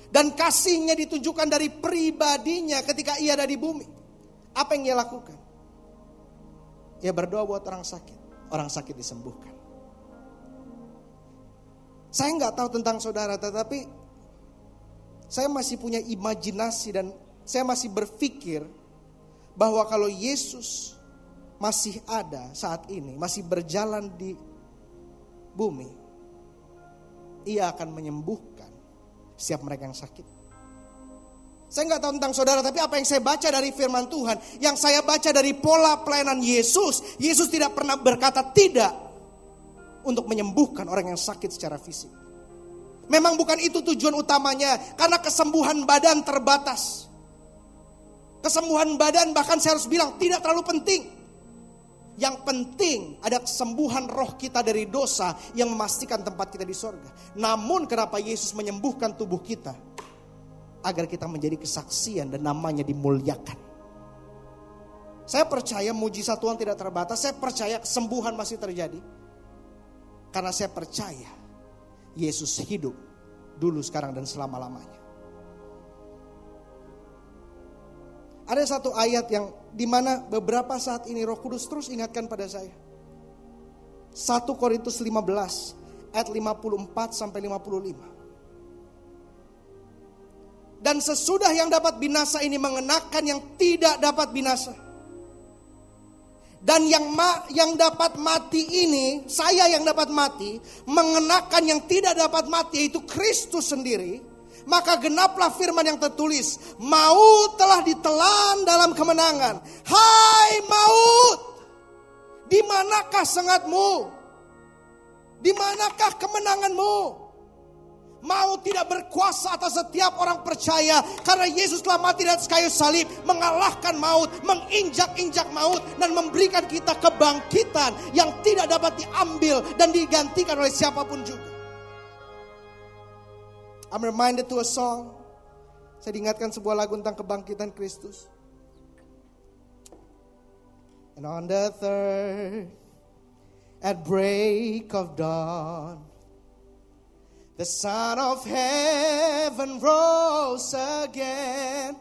Dan kasihnya ditunjukkan dari pribadinya ketika ia ada di bumi. Apa yang ia lakukan? Ia berdoa buat orang sakit. Orang sakit disembuhkan. Saya gak tahu tentang saudara, tetapi saya masih punya imajinasi dan saya masih berpikir bahwa kalau Yesus masih ada saat ini, masih berjalan di bumi, ia akan menyembuhkan setiap mereka yang sakit. Saya gak tahu tentang saudara, tapi apa yang saya baca dari firman Tuhan, yang saya baca dari pola pelayanan Yesus, Yesus tidak pernah berkata tidak untuk menyembuhkan orang yang sakit secara fisik. Memang bukan itu tujuan utamanya, karena kesembuhan badan terbatas. Kesembuhan badan bahkan saya harus bilang tidak terlalu penting. Yang penting ada kesembuhan roh kita dari dosa yang memastikan tempat kita di sorga. Namun kenapa Yesus menyembuhkan tubuh kita? Agar kita menjadi kesaksian dan namanya dimuliakan. Saya percaya mujizat Tuhan tidak terbatas. Saya percaya kesembuhan masih terjadi. Karena saya percaya Yesus hidup dulu, sekarang dan selama-lamanya. Ada satu ayat yang dimana beberapa saat ini Roh Kudus terus ingatkan pada saya. 1 Korintus 15 ayat 54 sampai 55. Dan sesudah yang dapat binasa ini mengenakan yang tidak dapat binasa. Dan yang dapat mati ini, saya yang dapat mati, mengenakan yang tidak dapat mati, yaitu Kristus sendiri. Maka genaplah firman yang tertulis, maut telah ditelan dalam kemenangan. Hai maut, di manakah sengatmu? Di manakah kemenanganmu? Maut tidak berkuasa atas setiap orang percaya, karena Yesus telah mati di atas kayu salib, mengalahkan maut, menginjak-injak maut, dan memberikan kita kebangkitan yang tidak dapat diambil dan digantikan oleh siapapun juga. I'm reminded to a song. Saya diingatkan sebuah lagu tentang kebangkitan Kristus. And on the third, at break of dawn, the Son of Heaven rose again.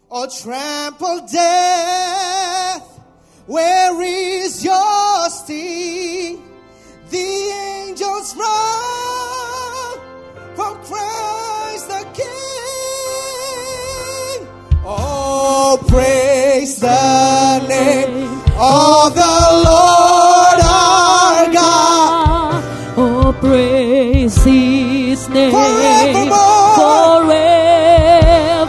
Oh, trample death, where is your sting? The angels run for Christ the King. Oh, praise the name of the Lord our God. Oh, praise His name Forevermore.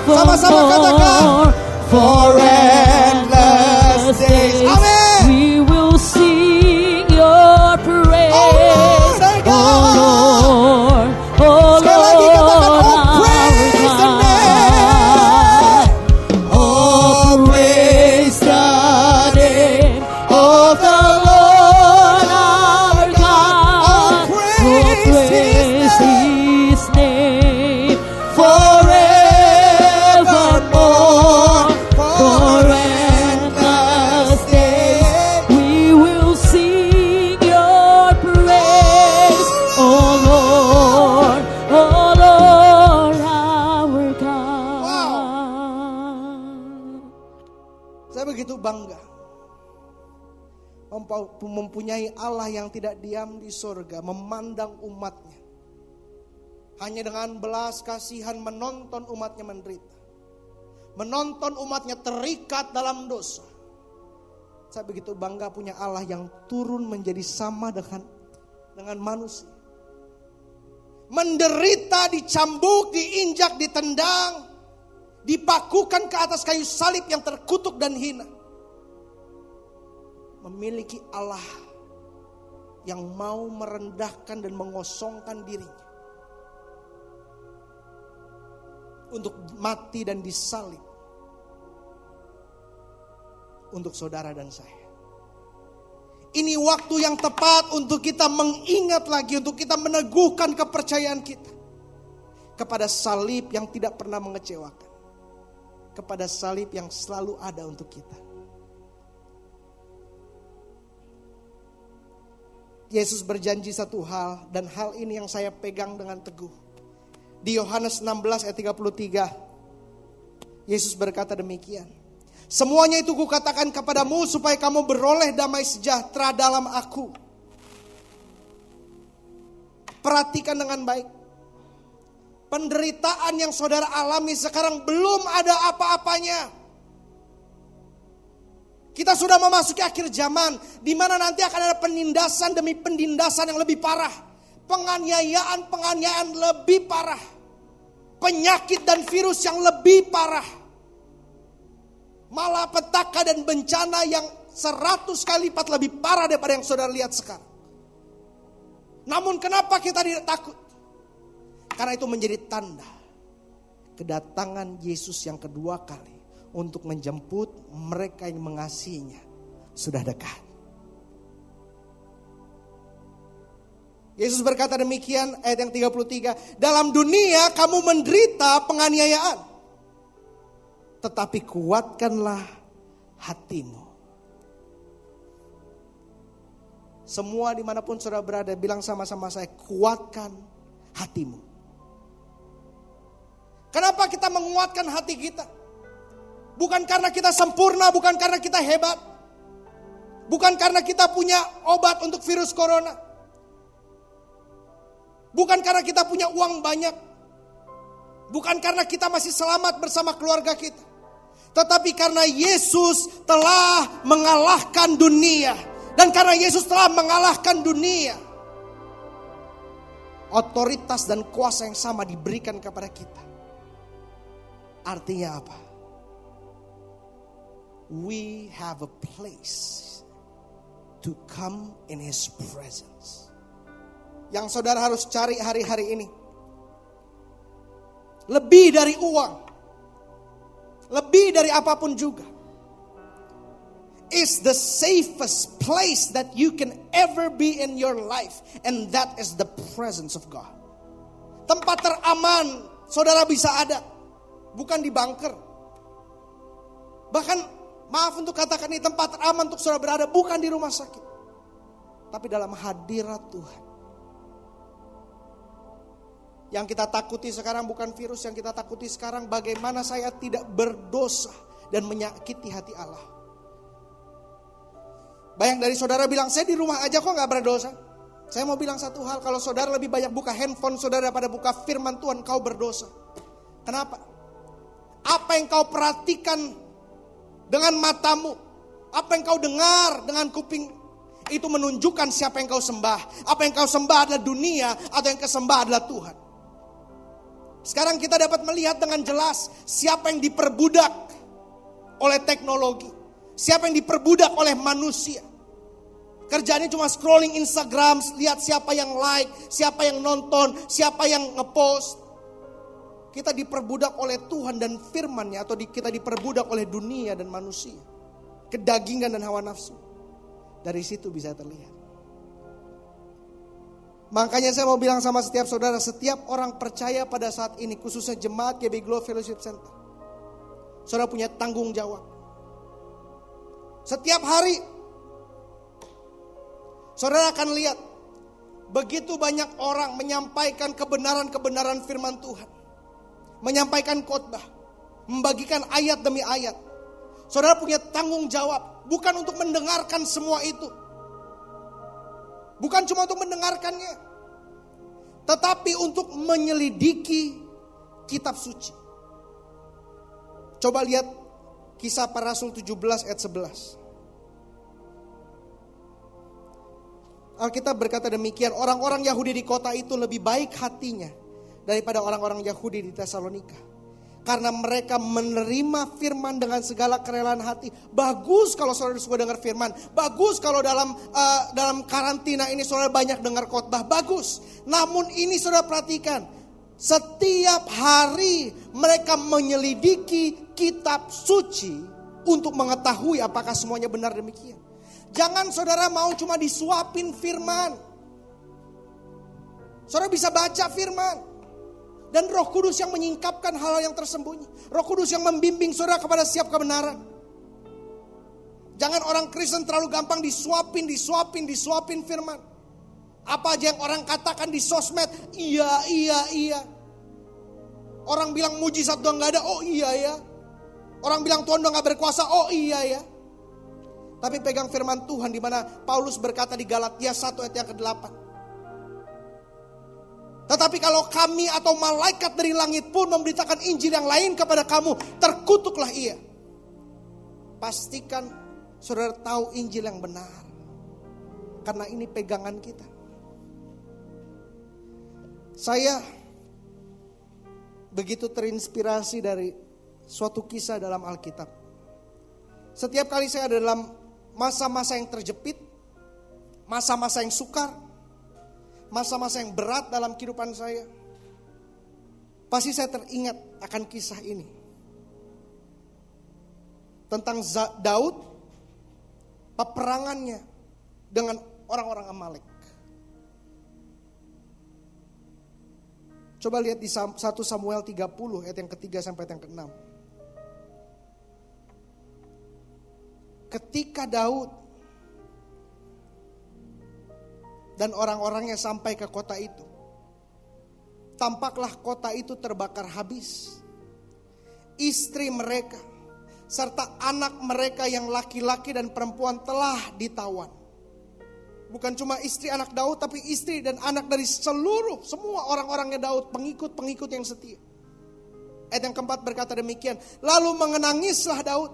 Sama-sama katakan, For endless days. Amen. We will sing your praise. Oh, Lord, our God. Oh Lord, oh Sekali lagi katakan, Lord, oh, praise the name. Oh, praise the name of the Lord our God. Oh, praise His name. Forevermore, for endless days, we will sing your praise. Oh Lord, our God. Saya begitu bangga mempunyai Allah yang tidak diam di surga, memandang umatnya. Hanya dengan belas kasihan menonton umatnya menderita. Menonton umatnya terikat dalam dosa. Saya begitu bangga punya Allah yang turun menjadi sama dengan manusia. Menderita, dicambuk, diinjak, ditendang, dipakukan ke atas kayu salib yang terkutuk dan hina. Memiliki Allah yang mau merendahkan dan mengosongkan dirinya untuk mati dan disalib untuk saudara dan saya. Ini waktu yang tepat untuk kita mengingat lagi, untuk kita meneguhkan kepercayaan kita kepada salib yang tidak pernah mengecewakan, kepada salib yang selalu ada untuk kita. Yesus berjanji satu hal, dan hal ini yang saya pegang dengan teguh. Di Yohanes 16 ayat 33, Yesus berkata demikian. Semuanya itu kukatakan kepadamu supaya kamu beroleh damai sejahtera dalam aku. Perhatikan dengan baik. Penderitaan yang saudara alami sekarang belum ada apa-apanya. Kita sudah memasuki akhir zaman, di mana nanti akan ada penindasan demi penindasan yang lebih parah. Penganiayaan lebih parah. Penyakit dan virus yang lebih parah. Malapetaka dan bencana yang 100 kali lipat lebih parah daripada yang saudara lihat sekarang. Namun kenapa kita tidak takut? Karena itu menjadi tanda kedatangan Yesus yang kedua kali untuk menjemput mereka yang mengasihinya sudah dekat. Yesus berkata demikian, ayat yang 33, dalam dunia kamu menderita penganiayaan, tetapi kuatkanlah hatimu. Semua dimanapun saudara berada, bilang sama-sama saya, kuatkan hatimu. Kenapa kita menguatkan hati kita? Bukan karena kita sempurna, bukan karena kita hebat. Bukan karena kita punya obat untuk virus corona. Bukan karena kita punya uang banyak. Bukan karena kita masih selamat bersama keluarga kita. Tetapi karena Yesus telah mengalahkan dunia. Dan karena Yesus telah mengalahkan dunia, otoritas dan kuasa yang sama diberikan kepada kita. Artinya apa? We have a place to come in His presence. Yang saudara harus cari hari-hari ini, lebih dari uang, lebih dari apapun juga, is the safest place that you can ever be in your life, and that is the presence of God. Tempat teraman saudara bisa ada, bukan di bunker. Bahkan maaf untuk katakan ini, tempat teraman untuk saudara berada bukan di rumah sakit, tapi dalam hadirat Tuhan. Yang kita takuti sekarang bukan virus, yang kita takuti sekarang bagaimana saya tidak berdosa dan menyakiti hati Allah. Banyak dari saudara bilang, saya di rumah aja kok gak berdosa. Saya mau bilang satu hal, kalau saudara lebih banyak buka handphone saudara daripada buka firman Tuhan, kau berdosa. Kenapa? Apa yang kau perhatikan dengan matamu, apa yang kau dengar dengan kuping, itu menunjukkan siapa yang kau sembah. Apa yang kau sembah adalah dunia, atau yang kau sembah adalah Tuhan. Sekarang kita dapat melihat dengan jelas siapa yang diperbudak oleh teknologi, siapa yang diperbudak oleh manusia. Kerjaannya cuma scrolling Instagram, lihat siapa yang like, siapa yang nonton, siapa yang ngepost. Kita diperbudak oleh Tuhan dan firman-Nya, atau kita diperbudak oleh dunia dan manusia, kedagingan dan hawa nafsu. Dari situ bisa terlihat. Makanya saya mau bilang sama setiap saudara, setiap orang percaya pada saat ini, khususnya jemaat GB Glow Fellowship Center, saudara punya tanggung jawab. Setiap hari saudara akan lihat begitu banyak orang menyampaikan kebenaran-kebenaran firman Tuhan, menyampaikan khotbah, membagikan ayat demi ayat. Saudara punya tanggung jawab, bukan untuk mendengarkan semua itu, bukan cuma untuk mendengarkannya, tetapi untuk menyelidiki kitab suci. Coba lihat Kisah Para Rasul 17 ayat 11. Alkitab berkata demikian, orang-orang Yahudi di kota itu lebih baik hatinya daripada orang-orang Yahudi di Tesalonika, karena mereka menerima firman dengan segala kerelaan hati. Bagus kalau saudara suka dengar firman. Bagus kalau dalam karantina ini saudara banyak dengar khotbah. Bagus. Namun ini saudara perhatikan, setiap hari mereka menyelidiki kitab suci untuk mengetahui apakah semuanya benar demikian. Jangan saudara mau cuma disuapin firman. Saudara bisa baca firman, dan Roh Kudus yang menyingkapkan hal-hal yang tersembunyi. Roh Kudus yang membimbing saudara kepada setiap kebenaran. Jangan orang Kristen terlalu gampang disuapin firman. Apa aja yang orang katakan di sosmed, iya. Orang bilang mujizat doang gak ada, oh iya ya. Orang bilang Tuhan doang gak berkuasa, oh iya ya. Tapi pegang firman Tuhan, di mana Paulus berkata di Galatia 1 ayat yang ke-8. Tetapi kalau kami atau malaikat dari langit pun memberitakan Injil yang lain kepada kamu, terkutuklah ia. Pastikan saudara tahu Injil yang benar, karena ini pegangan kita. Saya begitu terinspirasi dari suatu kisah dalam Alkitab. Setiap kali saya ada dalam masa-masa yang terjepit, masa-masa yang sukar, masa-masa yang berat dalam kehidupan saya, pasti saya teringat akan kisah ini. Tentang Daud, peperangannya dengan orang-orang Amalek. Coba lihat di 1 Samuel 30 ayat yang ke-3 sampai yang ke-6. Ketika Daud dan orang-orangnya sampai ke kota itu, tampaklah kota itu terbakar habis. Istri mereka, serta anak mereka yang laki-laki dan perempuan telah ditawan. Bukan cuma istri anak Daud, tapi istri dan anak dari semua orang-orangnya Daud, pengikut-pengikut yang setia. Ayat yang keempat berkata demikian, lalu mengenangislah Daud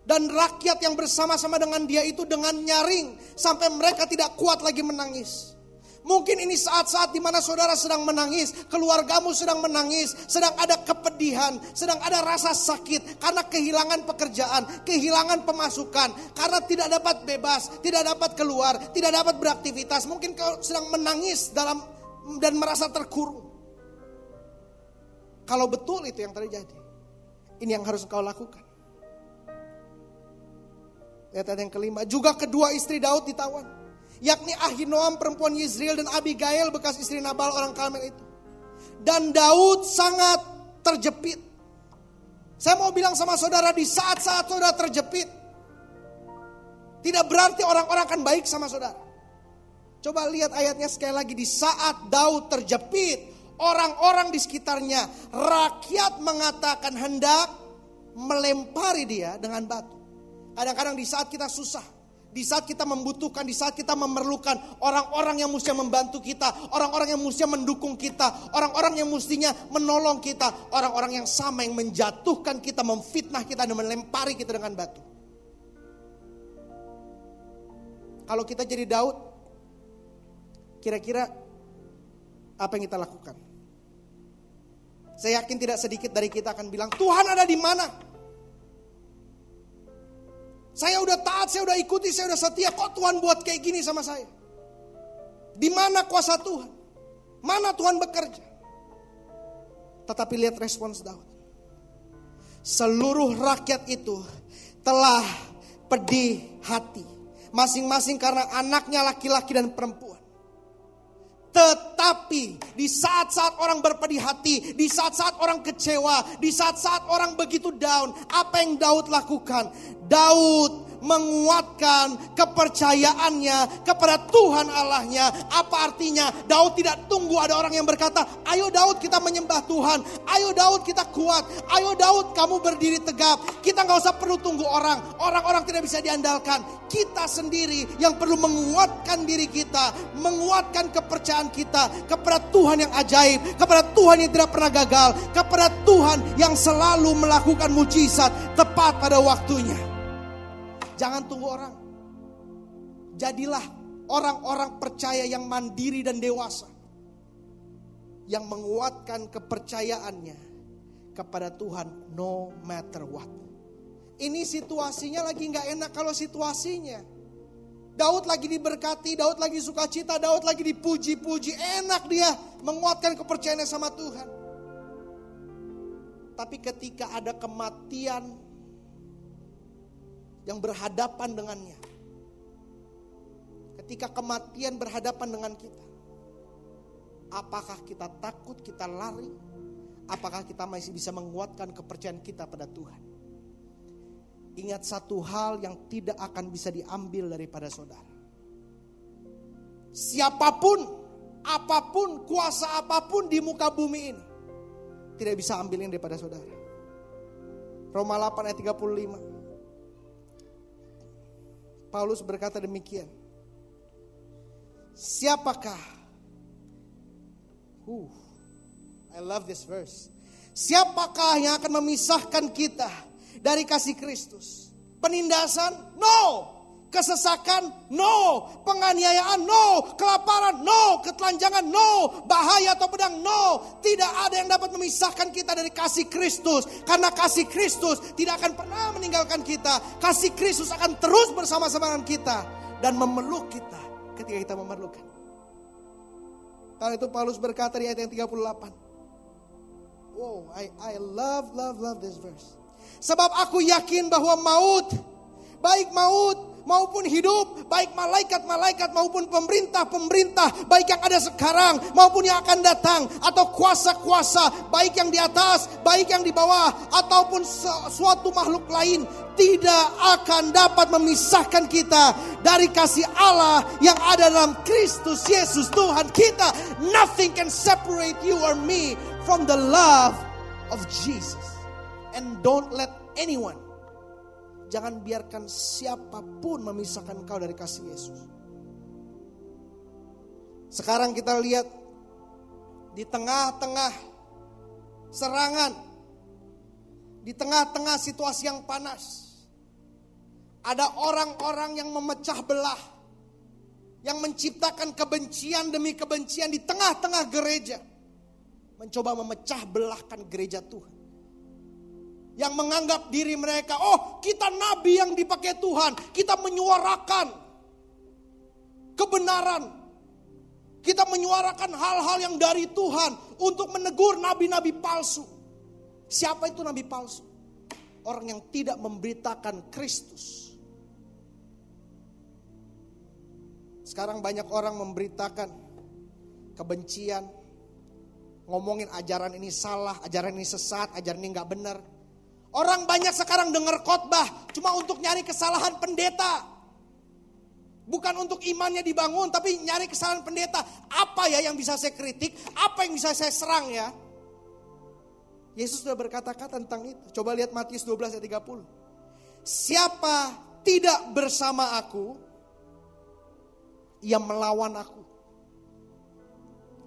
dan rakyat yang bersama-sama dengan dia itu dengan nyaring sampai mereka tidak kuat lagi menangis. Mungkin ini saat-saat di mana saudara sedang menangis, keluargamu sedang menangis, sedang ada kepedihan, sedang ada rasa sakit karena kehilangan pekerjaan, kehilangan pemasukan, karena tidak dapat bebas, tidak dapat keluar, tidak dapat beraktivitas. Mungkin kau sedang menangis dan merasa terkurung. Kalau betul itu yang terjadi, ini yang harus kau lakukan. Lihat yang kelima, juga kedua istri Daud ditawan, yakni Ahinoam perempuan Yizriel dan Abigail bekas istri Nabal orang Karmel itu. Dan Daud sangat terjepit. Saya mau bilang sama saudara, di saat-saat saudara terjepit, tidak berarti orang-orang akan baik sama saudara. Coba lihat ayatnya sekali lagi. Di saat Daud terjepit, orang-orang di sekitarnya, rakyat mengatakan hendak melempari dia dengan batu. Kadang-kadang di saat kita susah, di saat kita membutuhkan, di saat kita memerlukan, orang-orang yang mestinya membantu kita, orang-orang yang mestinya mendukung kita, orang-orang yang mestinya menolong kita, orang-orang yang sama yang menjatuhkan kita, memfitnah kita dan melempari kita dengan batu. Kalau kita jadi Daud, kira-kira apa yang kita lakukan? Saya yakin tidak sedikit dari kita akan bilang, Tuhan ada di mana? Saya udah taat, saya udah ikuti, saya udah setia. Kok Tuhan buat kayak gini sama saya? Di mana kuasa Tuhan? Mana Tuhan bekerja? Tetapi lihat respons Daud. Seluruh rakyat itu telah pedih hati, masing-masing karena anaknya laki-laki dan perempuan. Tetapi di saat-saat orang berpedih hati, di saat-saat orang kecewa, di saat-saat orang begitu down, apa yang Daud lakukan? Daud menguatkan kepercayaannya kepada Tuhan Allahnya. Apa artinya? Daud tidak tunggu ada orang yang berkata, ayo Daud kita menyembah Tuhan, ayo Daud kita kuat, ayo Daud kamu berdiri tegap. Kita gak usah perlu tunggu orang tidak bisa diandalkan. Kita sendiri yang perlu menguatkan diri kita, menguatkan kepercayaan kita kepada Tuhan yang ajaib, kepada Tuhan yang tidak pernah gagal, kepada Tuhan yang selalu melakukan mujizat tepat pada waktunya. Jangan tunggu orang. Jadilah orang-orang percaya yang mandiri dan dewasa, yang menguatkan kepercayaannya kepada Tuhan no matter what. Ini situasinya lagi gak enak. Kalau situasinya Daud lagi diberkati, Daud lagi sukacita, Daud lagi dipuji-puji, enak dia menguatkan kepercayaannya sama Tuhan. Tapi ketika ada kematian yang berhadapan dengannya, ketika kematian berhadapan dengan kita, apakah kita takut, kita lari? Apakah kita masih bisa menguatkan kepercayaan kita pada Tuhan? Ingat satu hal yang tidak akan bisa diambil daripada saudara. Siapapun, apapun, kuasa apapun di muka bumi ini tidak bisa ambilin daripada saudara. Roma 8 ayat 35. Paulus berkata demikian. Siapakah? I love this verse. Siapakah yang akan memisahkan kita dari kasih Kristus? Penindasan? No. Kesesakan? No. Penganiayaan? No. Kelaparan? No. Ketelanjangan? No. Bahaya atau pedang? No. Tidak ada yang dapat memisahkan kita dari kasih Kristus. Karena kasih Kristus tidak akan pernah meninggalkan kita. Kasih Kristus akan terus bersama-sama dengan kita dan memeluk kita ketika kita memerlukan. Karena itu Paulus berkata di ayat yang 38. Wow, I love this verse. Sebab aku yakin bahwa maut, baik maut maupun hidup, baik malaikat-malaikat maupun pemerintah-pemerintah, baik yang ada sekarang maupun yang akan datang, atau kuasa-kuasa, baik yang di atas, baik yang di bawah, ataupun suatu makhluk lain, tidak akan dapat memisahkan kita dari kasih Allah yang ada dalam Kristus Yesus Tuhan kita. Nothing can separate you or me from the love of Jesus. And don't let anyone. Jangan biarkan siapapun memisahkan engkau dari kasih Yesus. Sekarang kita lihat di tengah-tengah serangan, di tengah-tengah situasi yang panas, ada orang-orang yang memecah belah, yang menciptakan kebencian demi kebencian di tengah-tengah gereja, mencoba memecah belahkan gereja Tuhan. Yang menganggap diri mereka, oh kita nabi yang dipakai Tuhan, kita menyuarakan kebenaran, kita menyuarakan hal-hal yang dari Tuhan untuk menegur nabi-nabi palsu. Siapa itu nabi palsu? Orang yang tidak memberitakan Kristus. Sekarang banyak orang memberitakan kebencian, ngomongin ajaran ini salah, ajaran ini sesat, ajaran ini gak benar. Orang banyak sekarang dengar khotbah cuma untuk nyari kesalahan pendeta. Bukan untuk imannya dibangun, tapi nyari kesalahan pendeta. Apa ya yang bisa saya kritik? Apa yang bisa saya serang ya? Yesus sudah berkata-kata tentang itu. Coba lihat Matius 12 ayat 30. Siapa tidak bersama aku, ia melawan aku.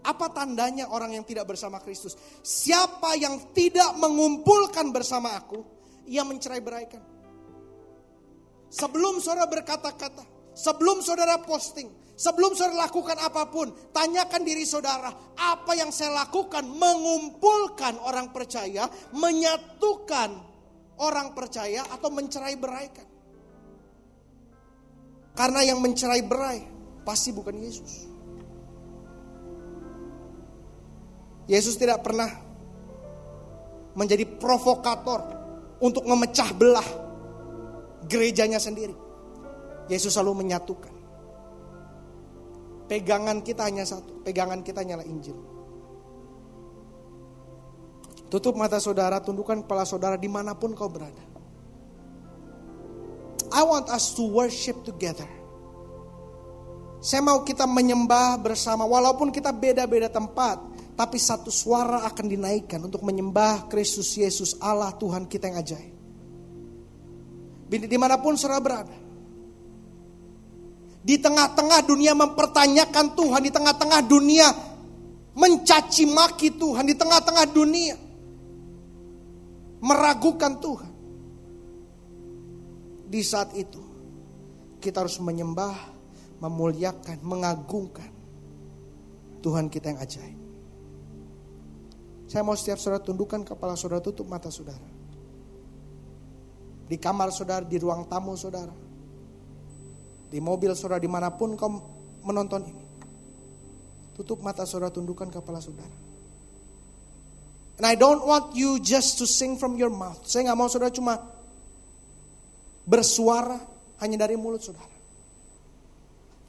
Apa tandanya orang yang tidak bersama Kristus? Siapa yang tidak mengumpulkan bersama aku, ia mencerai-beraikan. Sebelum saudara berkata-kata, sebelum saudara posting, sebelum saudara lakukan apapun, tanyakan diri saudara, apa yang saya lakukan mengumpulkan orang percaya, menyatukan orang percaya atau mencerai-beraikan? Karena yang mencerai-berai pasti bukan Yesus. Yesus tidak pernah menjadi provokator untuk memecah belah gerejanya sendiri. Yesus selalu menyatukan. Pegangan kita hanya satu, pegangan kita hanyalah Injil. Tutup mata saudara, tundukkan kepala saudara dimanapun kau berada. I want us to worship together. Saya mau kita menyembah bersama, walaupun kita beda-beda tempat, tapi satu suara akan dinaikkan untuk menyembah Kristus Yesus, Allah Tuhan kita yang ajaib. Dimanapun saudara berada, di tengah-tengah dunia mempertanyakan Tuhan, di tengah-tengah dunia mencaci maki Tuhan, di tengah-tengah dunia meragukan Tuhan. Di saat itu kita harus menyembah, memuliakan, mengagungkan Tuhan kita yang ajaib. Saya mau setiap saudara tundukkan kepala saudara, tutup mata saudara. Di kamar saudara, di ruang tamu saudara, di mobil saudara, dimanapun kau menonton ini. Tutup mata saudara, tundukkan kepala saudara. And I don't want you just to sing from your mouth. Saya gak mau saudara cuma bersuara hanya dari mulut saudara.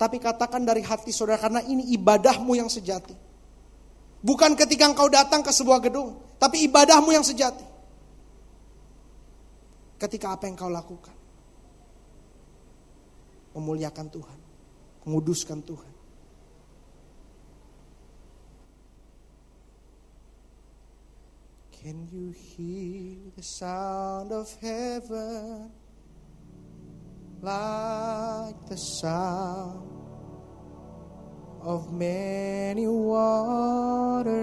Tapi katakan dari hati saudara, karena ini ibadahmu yang sejati. Bukan ketika engkau datang ke sebuah gedung, tapi ibadahmu yang sejati. Ketika apa yang kau lakukan, memuliakan Tuhan, menguduskan Tuhan. Can you hear the sound of heaven like the sound of many waters?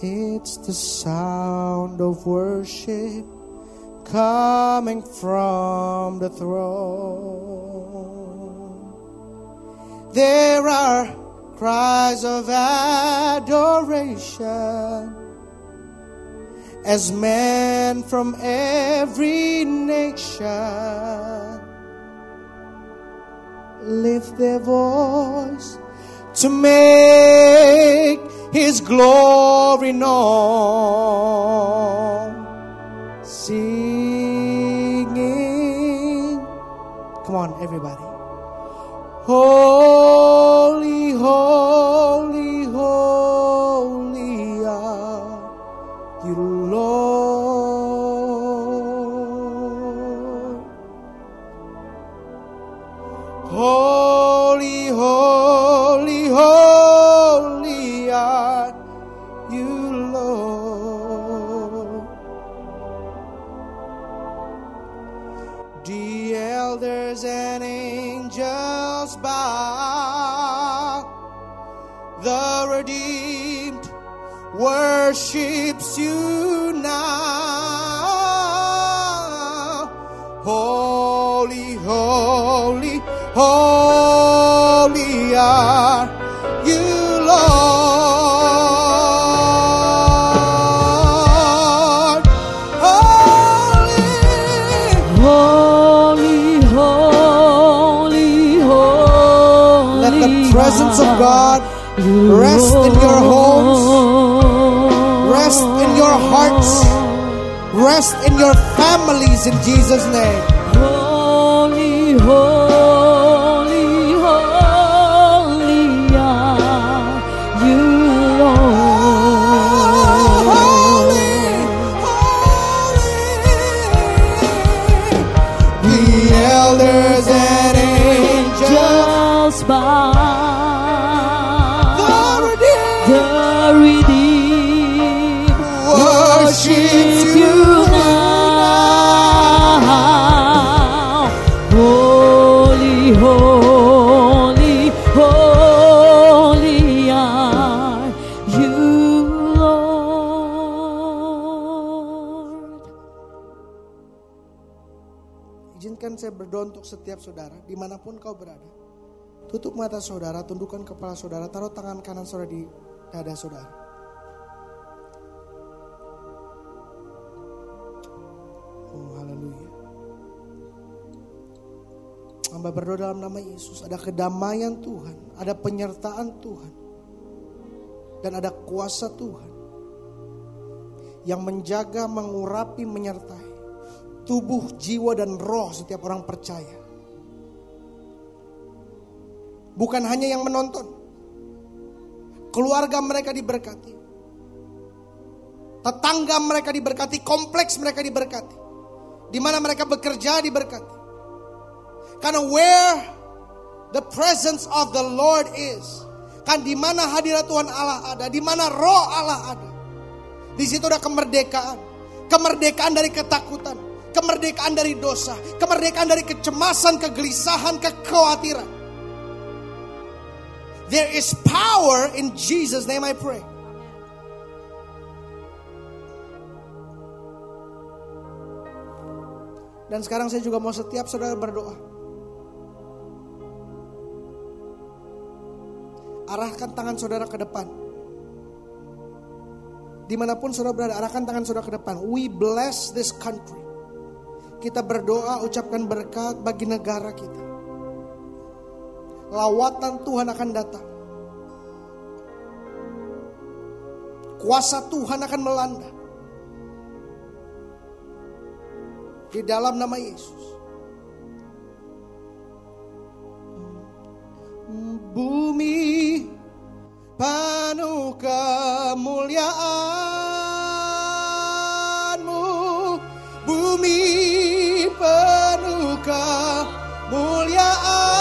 It's the sound of worship coming from the throne. There are cries of adoration as men from every nation lift their voice to make His glory known. Singing, come on everybody. Holy, holy, holy are you, Lord. Holy, holy, holy are you, Lord. The elders and angels bow. The redeemed worships you now. Holy, holy, holy are you, Lord. Holy, Holy, holy, holy. let the presence of God rest in your homes, rest in your hearts, rest in your families in Jesus' name. Holy, holy, holy are you, Lord. Holy, holy. The elders and angels, Just bow. the redeemed, The redeemed worship you now. Holy, holy, holy are you, Lord. Izinkan saya berdoa untuk setiap saudara, dimanapun kau berada. Tutup mata saudara, tundukkan kepala saudara, taruh tangan kanan saudara di dada saudara. Oh, haleluya. Hamba berdoa dalam nama Yesus, ada kedamaian Tuhan, ada penyertaan Tuhan, dan ada kuasa Tuhan yang menjaga, mengurapi, menyertai tubuh, jiwa, dan roh setiap orang percaya. Bukan hanya yang menonton, keluarga mereka diberkati, tetangga mereka diberkati, kompleks mereka diberkati, di mana mereka bekerja diberkati. Karena where the presence of the Lord is, kan di mana hadirat Tuhan Allah ada, di mana roh Allah ada, di situ ada kemerdekaan, kemerdekaan dari ketakutan, kemerdekaan dari dosa, kemerdekaan dari kecemasan, kegelisahan, kekhawatiran. There is power in Jesus' name I pray. Dan sekarang saya juga mau setiap saudara berdoa. Arahkan tangan saudara ke depan. Dimanapun saudara berada, arahkan tangan saudara ke depan. We bless this country. Kita berdoa, ucapkan berkat bagi negara kita. Lawatan Tuhan akan datang. Kuasa Tuhan akan melanda. Di dalam nama Yesus. Bumi penuh kemuliaan-Mu. Bumi penuh kemuliaan.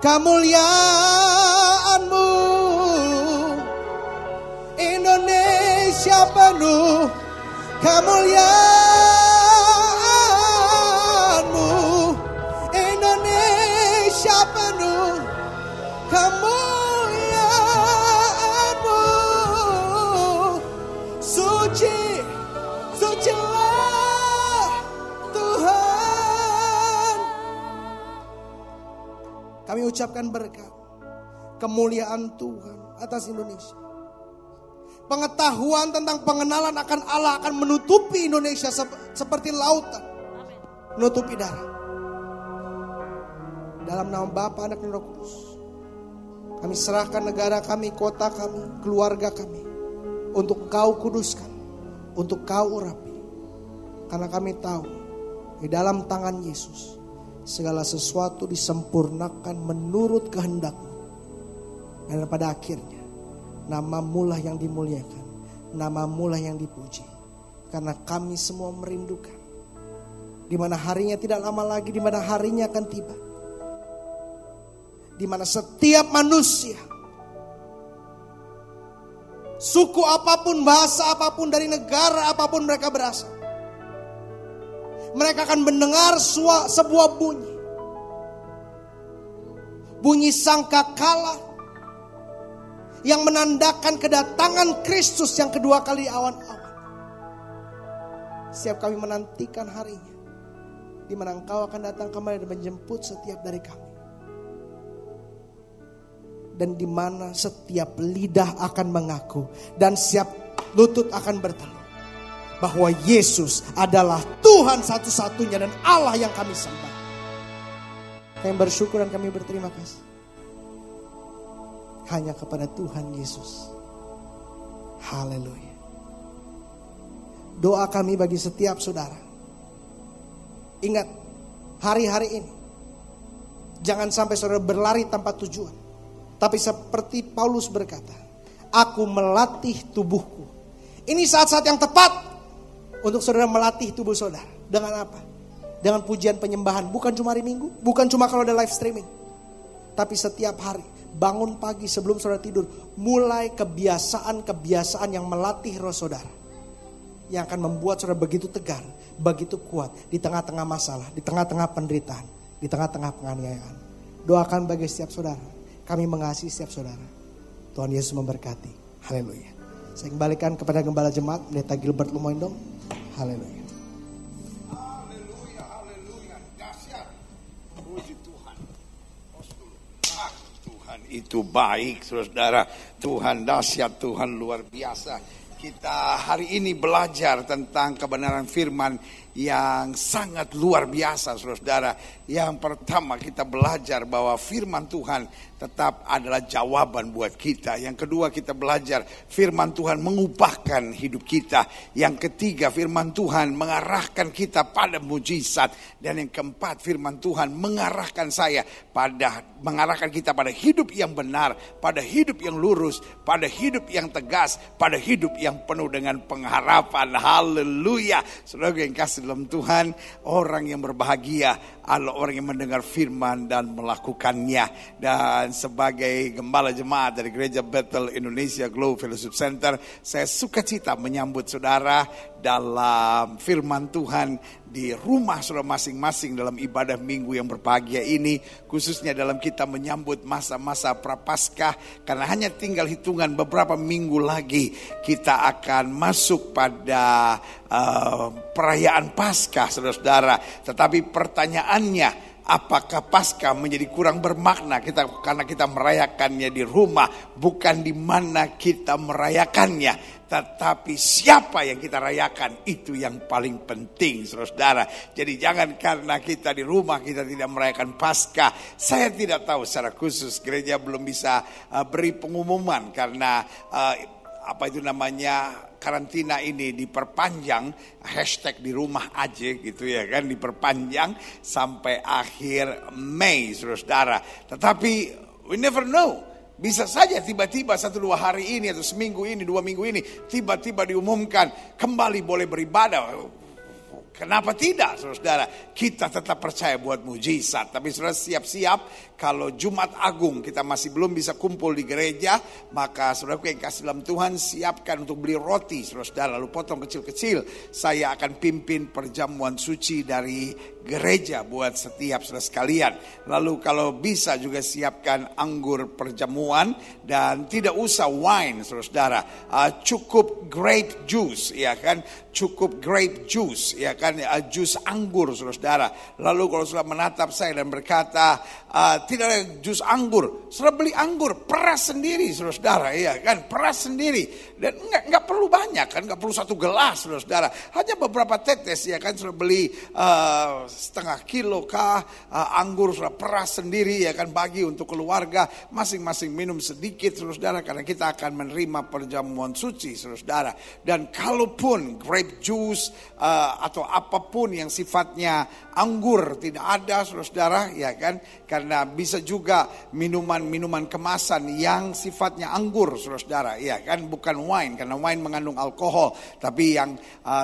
Kemuliaan-Mu, Indonesia penuh kemuliaan-Mu, Indonesia penuh kemuliaan-Mu. Suci, sucilah Tuhan. Kami ucapkan berkat, kemuliaan Tuhan atas Indonesia. Pengetahuan tentang pengenalan akan Allah akan menutupi Indonesia seperti lautan menutupi darat. Dalam nama Bapa, Anak, dan Roh Kudus, kami serahkan negara kami, kota kami, keluarga kami untuk Kau kuduskan, untuk Kau urapi. Karena kami tahu di dalam tangan Yesus segala sesuatu disempurnakan menurut kehendak-Mu. Dan pada akhirnya nama-Mu lah yang dimuliakan, nama-Mu lah yang dipuji. Karena kami semua merindukan di mana harinya tidak lama lagi, di mana harinya akan tiba, di mana setiap manusia, suku apapun, bahasa apapun, dari negara apapun mereka berasal, mereka akan mendengar sebuah bunyi sangkakala yang menandakan kedatangan Kristus yang kedua kali di awan-awan. Setiap kami menantikan harinya, di mana Engkau akan datang kembali dan menjemput setiap dari kami. Dan di mana setiap lidah akan mengaku dan setiap lutut akan bertelur bahwa Yesus adalah Tuhan satu-satunya dan Allah yang kami sembah. Kami bersyukur dan kami berterima kasih hanya kepada Tuhan Yesus. Haleluya. Doa kami bagi setiap saudara, ingat hari-hari ini jangan sampai saudara berlari tanpa tujuan. Tapi seperti Paulus berkata, aku melatih tubuhku. Ini saat-saat yang tepat untuk saudara melatih tubuh saudara. Dengan apa? Dengan pujian penyembahan. Bukan cuma hari Minggu, bukan cuma kalau ada live streaming. Tapi setiap hari, bangun pagi sebelum saudara tidur, mulai kebiasaan-kebiasaan yang melatih roh saudara. Yang akan membuat saudara begitu tegar, begitu kuat di tengah-tengah masalah, di tengah-tengah penderitaan, di tengah-tengah penganiayaan. Doakan bagi setiap saudara. Kami mengasihi setiap saudara. Tuhan Yesus memberkati. Haleluya. Saya kembalikan kepada Gembala Jemaat, Pendeta Gilbert Lumoindong. Haleluya. Haleluya, haleluya. Dahsyat. Puji Tuhan. Tuhan itu baik, saudara. Tuhan dahsyat, Tuhan luar biasa. Kita hari ini belajar tentang kebenaran firman yang sangat luar biasa, saudara. Yang pertama kita belajar bahwa firman Tuhan tetap adalah jawaban buat kita. Yang kedua kita belajar firman Tuhan mengubahkan hidup kita. Yang ketiga firman Tuhan mengarahkan kita pada mujizat. Dan yang keempat firman Tuhan mengarahkan kita pada hidup yang benar, pada hidup yang lurus, pada hidup yang tegas, pada hidup yang penuh dengan pengharapan. Haleluya. Saudara yang kasih dalam Tuhan, orang yang berbahagia adalah orang yang mendengar firman dan melakukannya. Dan sebagai gembala jemaat dari Gereja Bethel Indonesia Glow Fellowship Center, saya sukacita menyambut saudara dalam firman Tuhan di rumah saudara masing-masing dalam ibadah minggu yang berbahagia ini, khususnya dalam kita menyambut masa-masa Prapaskah, karena hanya tinggal hitungan beberapa minggu lagi kita akan masuk pada perayaan Paskah, saudara-saudara. Tetapi pertanyaannya, apakah Paskah menjadi kurang bermakna karena kita merayakannya di rumah, bukan di mana kita merayakannya, tetapi siapa yang kita rayakan, itu yang paling penting, saudara. Jadi jangan karena kita di rumah kita tidak merayakan Paskah. Saya tidak tahu secara khusus, gereja belum bisa beri pengumuman karena karantina ini diperpanjang, hashtag di rumah aja gitu ya kan, diperpanjang sampai akhir Mei, saudara. Tetapi we never know. Bisa saja tiba-tiba 1-2 hari ini atau seminggu ini, 2 minggu ini tiba-tiba diumumkan kembali boleh beribadah. Kenapa tidak, saudara? Kita tetap percaya buat mujizat. Tapi saudara siap-siap, kalau Jumat Agung kita masih belum bisa kumpul di gereja, maka saudara yang kasih dalam Tuhan, siapkan untuk beli roti, saudara. Lalu potong kecil-kecil. Saya akan pimpin perjamuan suci dari gereja buat setiap saudara sekalian. Lalu kalau bisa juga siapkan anggur perjamuan dan tidak usah wine, saudara. Cukup grape juice, ya kan? Cukup grape juice, ya kan? kan jus anggur, saudara. Lalu kalau saudara menatap saya dan berkata, tidak ada jus anggur, saudara beli anggur, peras sendiri, saudara, ya kan, peras sendiri. Dan nggak perlu banyak kan, nggak perlu 1 gelas, saudara. Hanya beberapa tetes, ya kan, saudara beli setengah kilo kah anggur, saudara peras sendiri, ya kan, bagi untuk keluarga, masing-masing minum sedikit, saudara, karena kita akan menerima perjamuan suci, saudara. Dan kalaupun grape juice atau apapun yang sifatnya anggur tidak ada, saudara, ya kan, karena bisa juga minuman-minuman kemasan yang sifatnya anggur, saudara, ya kan, bukan wine, karena wine mengandung alkohol, tapi yang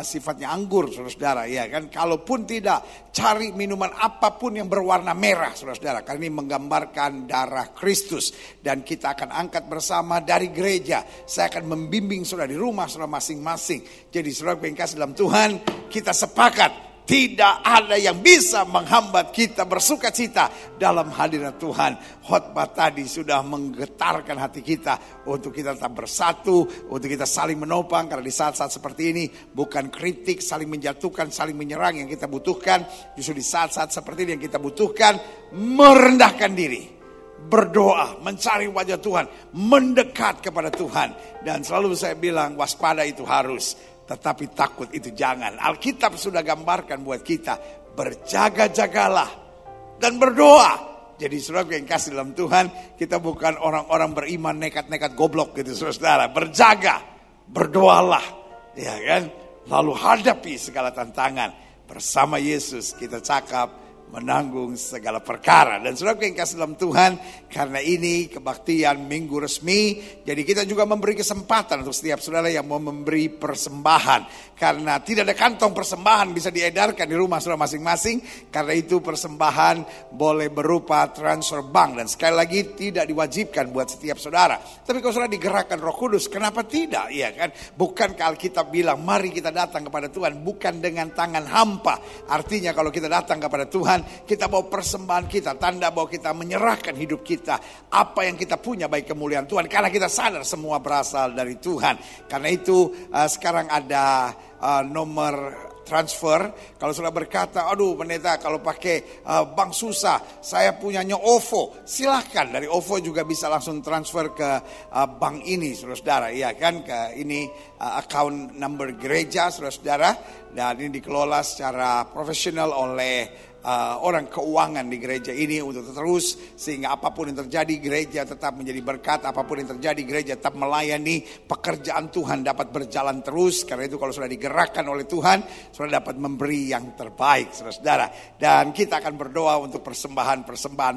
sifatnya anggur, saudara, ya kan. Kalaupun tidak, cari minuman apapun yang berwarna merah, saudara, karena ini menggambarkan darah Kristus. Dan kita akan angkat bersama dari gereja. Saya akan membimbing saudara di rumah saudara masing-masing. Jadi saudara yang kasih dalam Tuhan, kita sepakat tidak ada yang bisa menghambat kita bersuka cita dalam hadirat Tuhan. Khotbah tadi sudah menggetarkan hati kita untuk kita tetap bersatu, untuk kita saling menopang. Karena di saat-saat seperti ini bukan kritik, saling menjatuhkan, saling menyerang yang kita butuhkan. Justru di saat-saat seperti ini yang kita butuhkan merendahkan diri, berdoa, mencari wajah Tuhan, mendekat kepada Tuhan. Dan selalu saya bilang waspada itu harus, tetapi takut itu jangan. Alkitab sudah gambarkan buat kita, berjaga-jagalah dan berdoa. Jadi saudara yang kasih dalam Tuhan, kita bukan orang-orang beriman nekat-nekat goblok gitu, saudara. Berjaga, berdoalah, ya kan. Lalu hadapi segala tantangan. Bersama Yesus kita cakap menanggung segala perkara. Dan saudara yang kasih dalam Tuhan, karena ini kebaktian minggu resmi, jadi kita juga memberi kesempatan untuk setiap saudara yang mau memberi persembahan. Karena tidak ada kantong persembahan bisa diedarkan di rumah saudara masing-masing. Karena itu persembahan boleh berupa transfer bank. Dan sekali lagi tidak diwajibkan buat setiap saudara. Tapi kalau saudara digerakkan Roh Kudus, kenapa tidak? Iya kan? Bukankah Alkitab bilang mari kita datang kepada Tuhan bukan dengan tangan hampa. Artinya kalau kita datang kepada Tuhan, kita bawa persembahan kita, tanda bahwa kita menyerahkan hidup kita, apa yang kita punya baik kemuliaan Tuhan, karena kita sadar semua berasal dari Tuhan. Karena itu sekarang ada nomor transfer. Kalau sudah berkata, aduh pendeta kalau pakai bank susah, saya punyanya OVO, silahkan dari OVO juga bisa langsung transfer ke bank ini, saudara, ya kan, ke ini account number gereja, saudara, dan ini dikelola secara profesional oleh orang keuangan di gereja ini untuk terus, sehingga apapun yang terjadi gereja tetap menjadi berkat, apapun yang terjadi gereja tetap melayani, pekerjaan Tuhan dapat berjalan terus. Karena itu kalau sudah digerakkan oleh Tuhan, sudah dapat memberi yang terbaik, saudara. Dan kita akan berdoa untuk persembahan.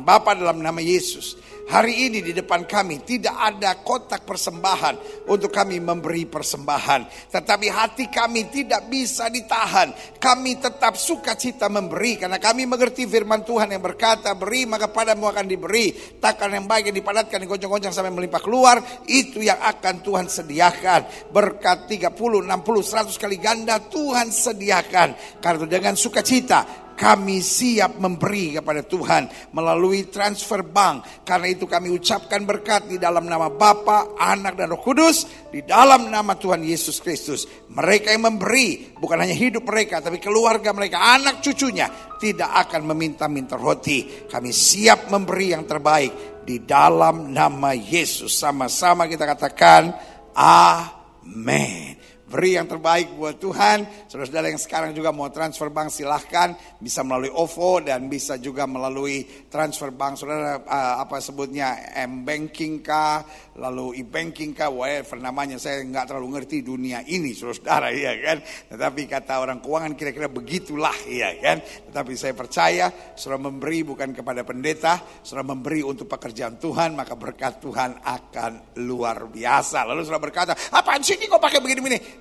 Bapa, dalam nama Yesus, hari ini di depan kami tidak ada kotak persembahan untuk kami memberi persembahan, tetapi hati kami tidak bisa ditahan. Kami tetap sukacita memberi karena kami mengerti firman Tuhan yang berkata, beri maka padamu akan diberi, takkan yang baik yang dipadatkan digoncang-goncang sampai melimpah keluar, itu yang akan Tuhan sediakan. Berkat 30, 60, 100 kali ganda Tuhan sediakan. Karena itu dengan sukacita kami siap memberi kepada Tuhan melalui transfer bank. Karena itu kami ucapkan berkat di dalam nama Bapa, Anak dan Roh Kudus, di dalam nama Tuhan Yesus Kristus. Mereka yang memberi bukan hanya hidup mereka, tapi keluarga mereka, anak cucunya tidak akan meminta-minta roti. Kami siap memberi yang terbaik di dalam nama Yesus. Sama-sama kita katakan amin. Beri yang terbaik buat Tuhan. Saudara-saudara yang sekarang juga mau transfer bank, silahkan. Bisa melalui OVO dan bisa juga melalui transfer bank. Saudara apa sebutnya, M-Banking kah, lalu e-banking kah, whatever namanya. Saya nggak terlalu ngerti dunia ini, saudara, ya kan. Tetapi kata orang keuangan kira-kira begitulah, ya kan. Tetapi saya percaya, saudara memberi bukan kepada pendeta, saudara memberi untuk pekerjaan Tuhan, maka berkat Tuhan akan luar biasa. Lalu saudara berkata, apaan sih ini kok pakai begini-begini?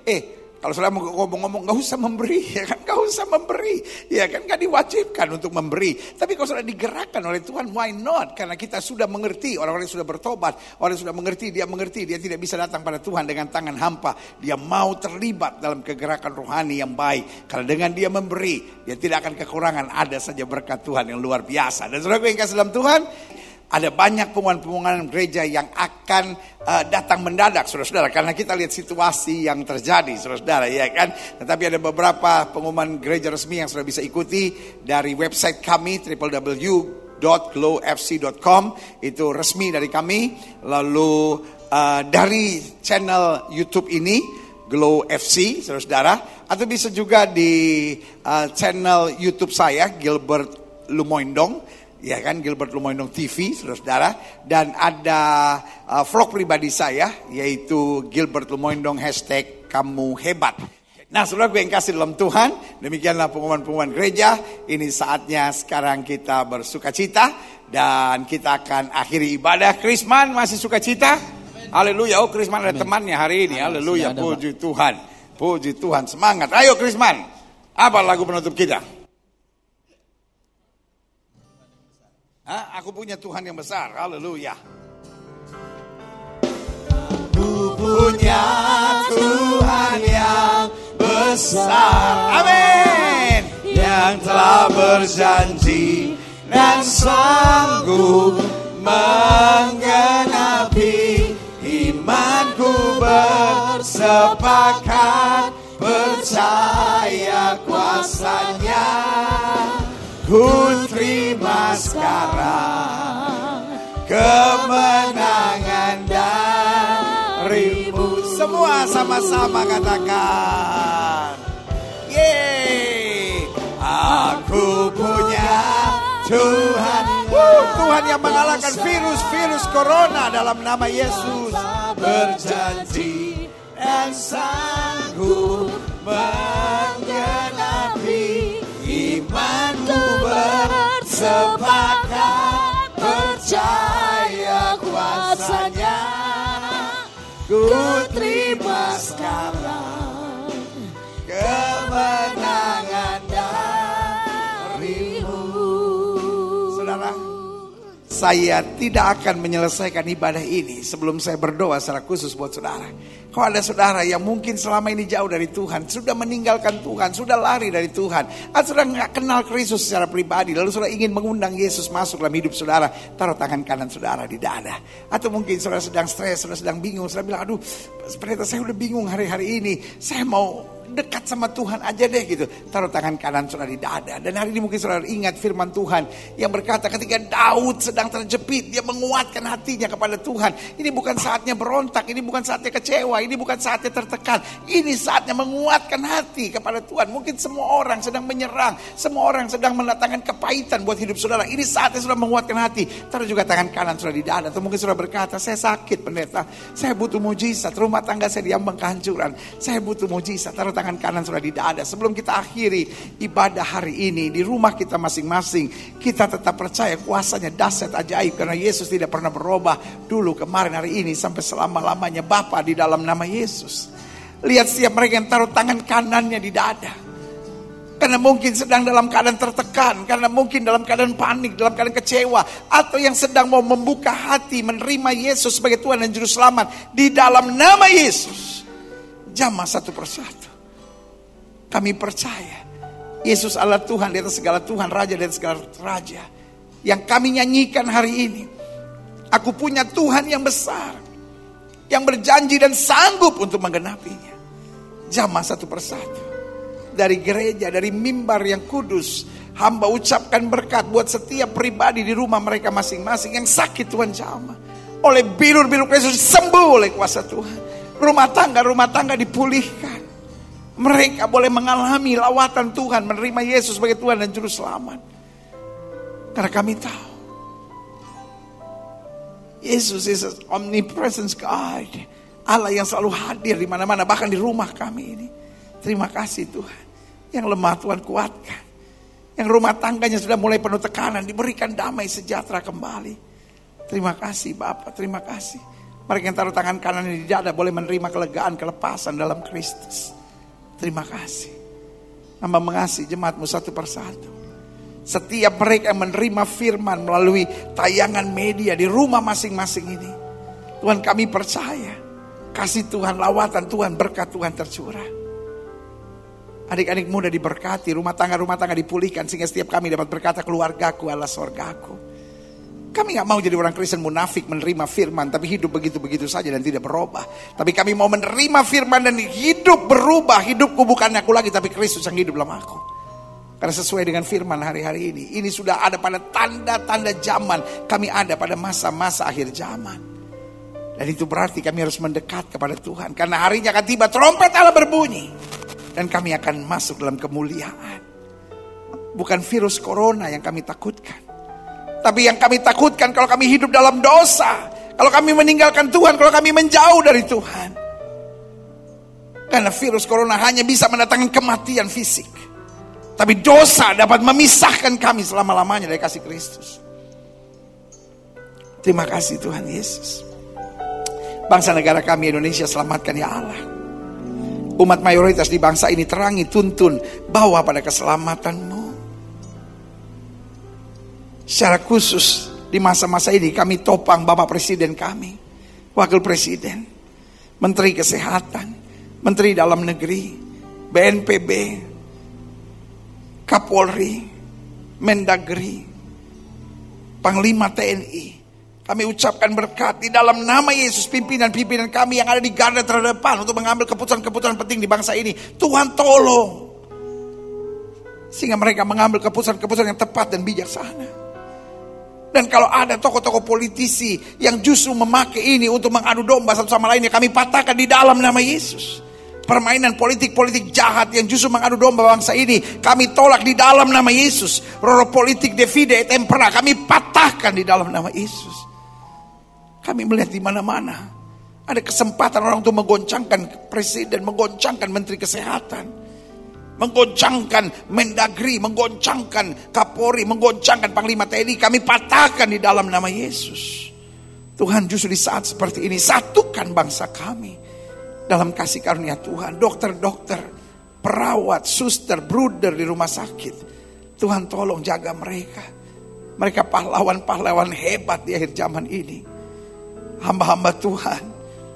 Kalau saudara mau ngomong-ngomong, gak usah memberi, ya kan? Gak usah memberi, ya kan? Gak diwajibkan untuk memberi. Tapi kalau saudara digerakkan oleh Tuhan, why not? Karena kita sudah mengerti, orang-orang yang sudah bertobat, orang yang sudah mengerti, dia tidak bisa datang pada Tuhan dengan tangan hampa. Dia mau terlibat dalam kegerakan rohani yang baik. Karena dengan dia memberi, dia tidak akan kekurangan, ada saja berkat Tuhan yang luar biasa. Dan saudara yang kasih dalam Tuhan, Ada banyak pengumuman-pengumuman gereja yang akan datang mendadak, saudara-saudara, karena kita lihat situasi yang terjadi, saudara-saudara, ya kan. Tetapi ada beberapa pengumuman gereja resmi yang sudah bisa ikuti dari website kami www.glowfc.com, itu resmi dari kami. Lalu dari channel YouTube ini Glow FC, saudara-saudara, atau bisa juga di channel YouTube saya Gilbert Lumoindong. Ya kan, Gilbert Lumoindong TV, saudara-saudara. Dan ada vlog pribadi saya, yaitu Gilbert Lumoindong #kamu hebat. Nah, saudara gue yang kasih dalam Tuhan, demikianlah pengumuman-pengumuman gereja. Ini saatnya sekarang kita bersukacita, dan kita akan akhiri ibadah. Krisman masih sukacita? Haleluya. Oh, Krisman ada temannya hari ini. Haleluya. Puji Tuhan. Puji Tuhan. Semangat. Ayo Krisman. Apa lagu penutup kita? Aku punya Tuhan yang besar. Haleluya. Aku punya Tuhan yang besar. Amin. Yang telah berjanji dan sanggup menggenapi. Imanku bersepakat percaya kuasanya. Ku terima sekarang kemenangan darimu. Semua sama-sama katakan, yeay. Aku punya Tuhan, Tuhan yang mengalahkan virus corona dalam nama Yesus. Berjanji dan sanggup menggenapi. Imanku bersepakat percaya kuasanya. Ku terima sekarang kemenangan darimu. Saudara, saya tidak akan menyelesaikan ibadah ini sebelum saya berdoa secara khusus buat saudara. Kalau ada saudara yang mungkin selama ini jauh dari Tuhan, sudah meninggalkan Tuhan, sudah lari dari Tuhan, atau sudah nggak kenal Kristus secara pribadi, lalu saudara ingin mengundang Yesus masuk dalam hidup saudara, taruh tangan kanan saudara di dada. Atau mungkin saudara sedang stres, saudara sedang bingung, saudara bilang, aduh, pendeta saya udah bingung hari-hari ini, saya mau dekat sama Tuhan aja deh gitu. Taruh tangan kanan saudara di dada. Dan hari ini mungkin saudara ingat firman Tuhan yang berkata ketika Daud sedang terjepit, dia menguatkan hatinya kepada Tuhan. Ini bukan saatnya berontak, ini bukan saatnya kecewa, ini bukan saatnya tertekan. Ini saatnya menguatkan hati kepada Tuhan. Mungkin semua orang sedang menyerang, semua orang sedang mendatangkan kepahitan buat hidup saudara. Ini saatnya saudara menguatkan hati. Taruh juga tangan kanan saudara di dada. Atau mungkin saudara berkata, saya sakit pendeta, saya butuh mujizat, rumah tangga saya diambang kehancuran, saya butuh mujizat. Taruh tangan kanan saudara di dada. Sebelum kita akhiri ibadah hari ini di rumah kita masing-masing, kita tetap percaya kuasanya dahsyat ajaib, karena Yesus tidak pernah berubah dulu, kemarin, hari ini, sampai selama-lamanya. Bapa, di dalam nama Yesus, lihat setiap mereka yang taruh tangan kanannya di dada, karena mungkin sedang dalam keadaan tertekan, karena mungkin dalam keadaan panik, dalam keadaan kecewa, atau yang sedang mau membuka hati menerima Yesus sebagai Tuhan dan Juru Selamat. Di dalam nama Yesus, jamah satu persatu. Kami percaya Yesus adalah Tuhan di atas segala Tuhan, Raja di atas segala Raja. Yang kami nyanyikan hari ini, aku punya Tuhan yang besar, yang berjanji dan sanggup untuk menggenapinya. Jamah satu persatu. Dari gereja, dari mimbar yang kudus, hamba ucapkan berkat buat setiap pribadi di rumah mereka masing-masing. Yang sakit Tuhan jamah, oleh bilur-bilur Yesus sembuh oleh kuasa Tuhan. Rumah tangga dipulihkan. Mereka boleh mengalami lawatan Tuhan, menerima Yesus sebagai Tuhan dan Juru Selamat. Karena kami tahu Yesus is an omnipresent God, Allah yang selalu hadir di mana-mana, bahkan di rumah kami ini. Terima kasih Tuhan. Yang lemah Tuhan kuatkan, yang rumah tangganya sudah mulai penuh tekanan, diberikan damai sejahtera kembali. Terima kasih Bapak, terima kasih. Mereka yang taruh tangan kanan di dada boleh menerima kelegaan, kelepasan dalam Kristus. Terima kasih. Hamba mengasihi jemaatmu satu persatu. Setiap mereka yang menerima firman melalui tayangan media di rumah masing-masing ini, Tuhan, kami percaya kasih Tuhan, lawatan Tuhan, berkat Tuhan tercurah. Adik-adik muda diberkati, rumah tangga dipulihkan, sehingga setiap kami dapat berkata, keluargaku adalah sorgaku. Kami gak mau jadi orang Kristen munafik menerima firman tapi hidup begitu-begitu saja dan tidak berubah. Tapi kami mau menerima firman dan hidup berubah. Hidupku bukan aku lagi tapi Kristus yang hidup dalam aku. Karena sesuai dengan firman hari-hari ini sudah ada pada tanda-tanda zaman. Kami ada pada masa-masa akhir zaman. Dan itu berarti kami harus mendekat kepada Tuhan. Karena harinya akan tiba, trompet Allah berbunyi. Dan kami akan masuk dalam kemuliaan. Bukan virus corona yang kami takutkan. Tapi yang kami takutkan kalau kami hidup dalam dosa. Kalau kami meninggalkan Tuhan, kalau kami menjauh dari Tuhan. Karena virus corona hanya bisa mendatangkan kematian fisik. Tapi dosa dapat memisahkan kami selama-lamanya dari kasih Kristus. Terima kasih Tuhan Yesus. Bangsa negara kami Indonesia selamatkan ya Allah. Umat mayoritas di bangsa ini terangi, tuntun, bawa pada keselamatan-Mu. Secara khusus di masa-masa ini kami topang Bapak Presiden kami, Wakil Presiden, Menteri Kesehatan, Menteri Dalam Negeri, BNPB, Kapolri, Mendagri, Panglima TNI. Kami ucapkan berkat di dalam nama Yesus, pimpinan-pimpinan kami yang ada di garda terdepan untuk mengambil keputusan-keputusan penting di bangsa ini. Tuhan tolong. Sehingga mereka mengambil keputusan-keputusan yang tepat dan bijaksana. Dan kalau ada tokoh-tokoh politisi yang justru memakai ini untuk mengadu domba satu sama lainnya, kami patahkan di dalam nama Yesus. Permainan politik-politik jahat yang justru mengadu domba bangsa ini, kami tolak di dalam nama Yesus. Roh politik divide et impera, kami patahkan di dalam nama Yesus. Kami melihat di mana-mana ada kesempatan orang untuk menggoncangkan presiden, menggoncangkan menteri kesehatan, menggoncangkan Mendagri, menggoncangkan Kapolri, menggoncangkan Panglima TNI. Kami patahkan di dalam nama Yesus. Tuhan justru di saat seperti ini, satukan bangsa kami dalam kasih karunia Tuhan. Dokter-dokter, perawat, suster, bruder di rumah sakit, Tuhan tolong jaga mereka. Mereka pahlawan-pahlawan hebat di akhir zaman ini. Hamba-hamba Tuhan,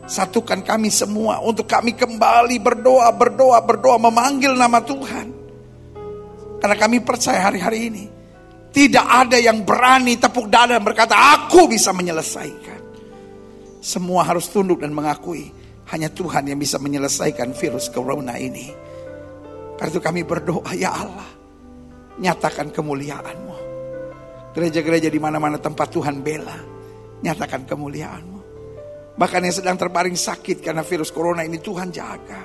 satukan kami semua untuk kami kembali berdoa, memanggil nama Tuhan. Karena kami percaya hari-hari ini tidak ada yang berani tepuk dada dan berkata, aku bisa menyelesaikan. Semua harus tunduk dan mengakui hanya Tuhan yang bisa menyelesaikan virus corona ini. Karena itu kami berdoa, ya Allah, nyatakan kemuliaan-Mu. Gereja-gereja di mana-mana tempat Tuhan bela, nyatakan kemuliaan-Mu. Bahkan yang sedang terbaring sakit karena virus corona ini, Tuhan jaga.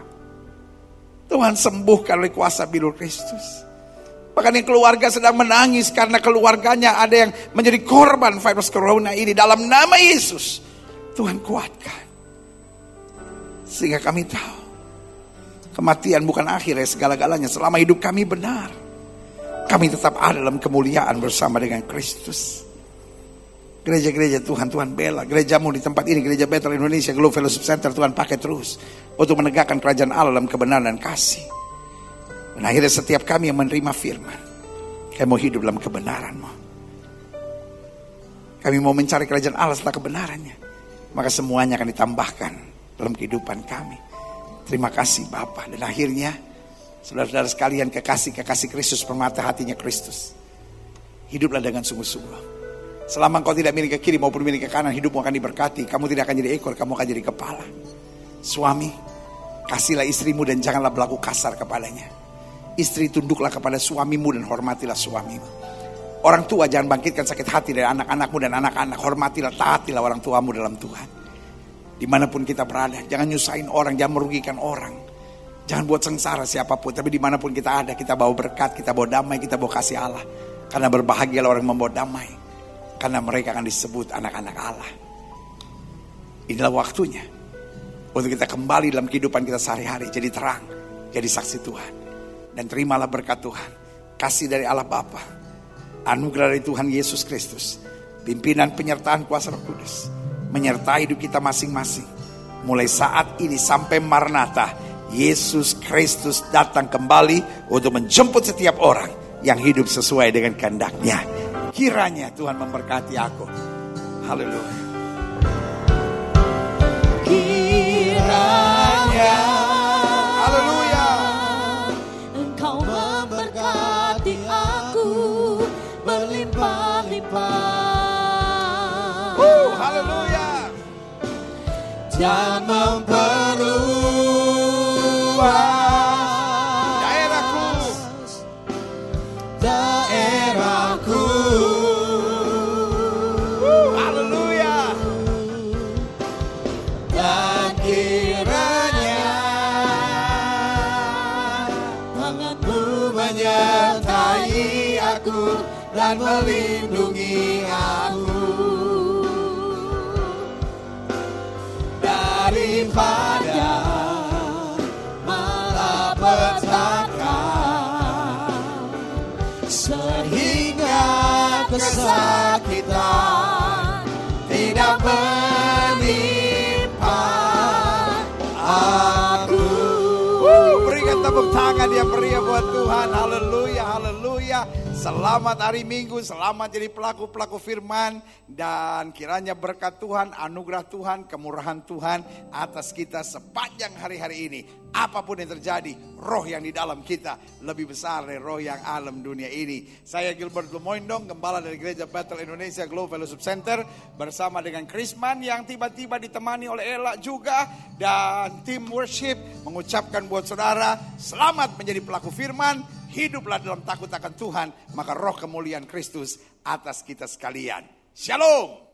Tuhan sembuhkan oleh kuasa bilur Kristus. Bahkan yang keluarga sedang menangis karena keluarganya ada yang menjadi korban virus corona ini, dalam nama Yesus, Tuhan kuatkan. Sehingga kami tahu kematian bukan akhir ya segala-galanya. Selama hidup kami benar, kami tetap ada dalam kemuliaan bersama dengan Kristus. Gereja-gereja Tuhan bela. Gerejamu di tempat ini, Gereja Bethel Indonesia Global Fellowship Center, Tuhan pakai terus untuk menegakkan kerajaan Allah dalam kebenaran dan kasih. Dan akhirnya setiap kami yang menerima firman, kami mau hidup dalam kebenaran-Mu. Kami mau mencari kerajaan Allah setelah kebenarannya. Maka semuanya akan ditambahkan dalam kehidupan kami. Terima kasih Bapa. Dan akhirnya saudara-saudara sekalian, kekasih-kekasih Kristus, permata hatinya Kristus, hiduplah dengan sungguh-sungguh. Selama engkau tidak milik ke kiri maupun milik ke kanan, hidupmu akan diberkati. Kamu tidak akan jadi ekor, kamu akan jadi kepala. Suami, kasihlah istrimu dan janganlah berlaku kasar kepadanya. Istri, tunduklah kepada suamimu dan hormatilah suamimu. Orang tua, jangan bangkitkan sakit hati dari anak-anakmu dan anak-anak. Hormatilah, taatilah orang tuamu dalam Tuhan. Dimanapun kita berada, jangan nyusahin orang, jangan merugikan orang. Jangan buat sengsara siapapun. Tapi dimanapun kita ada, kita bawa berkat, kita bawa damai, kita bawa kasih Allah. Karena berbahagialah orang membawa damai, karena mereka akan disebut anak-anak Allah. Inilah waktunya untuk kita kembali dalam kehidupan kita sehari-hari, jadi terang, jadi saksi Tuhan. Dan terimalah berkat Tuhan, kasih dari Allah Bapa, anugerah dari Tuhan Yesus Kristus, pimpinan penyertaan kuasa Roh Kudus, menyertai hidup kita masing-masing. Mulai saat ini sampai Maranatha, Yesus Kristus datang kembali untuk menjemput setiap orang yang hidup sesuai dengan kehendak-Nya. Kiranya Tuhan memberkati aku. Haleluya. Kiranya Haleluya. Engkau memberkati aku berlimpah-limpah. dan memperluas daerahku. Haleluya. Dan kiranya tanganmu menyertai aku dan melindungi aku daripada malapetaka, sehingga kesakitan tidak menimpa aku. Berikan tepuk tangan yang meriah buat Tuhan. Haleluya, haleluya. Selamat hari Minggu, selamat jadi pelaku-pelaku firman. Dan kiranya berkat Tuhan, anugerah Tuhan, kemurahan Tuhan atas kita sepanjang hari-hari ini. Apapun yang terjadi, roh yang di dalam kita lebih besar dari roh yang alam dunia ini. Saya Gilbert Lumoindong, gembala dari Gereja Bethel Indonesia Globe Fellowship Center, bersama dengan Krisman yang tiba-tiba ditemani oleh Ella juga, dan tim worship mengucapkan buat saudara, selamat menjadi pelaku firman, hiduplah dalam takut akan Tuhan, maka roh kemuliaan Kristus atas kita sekalian. Shalom.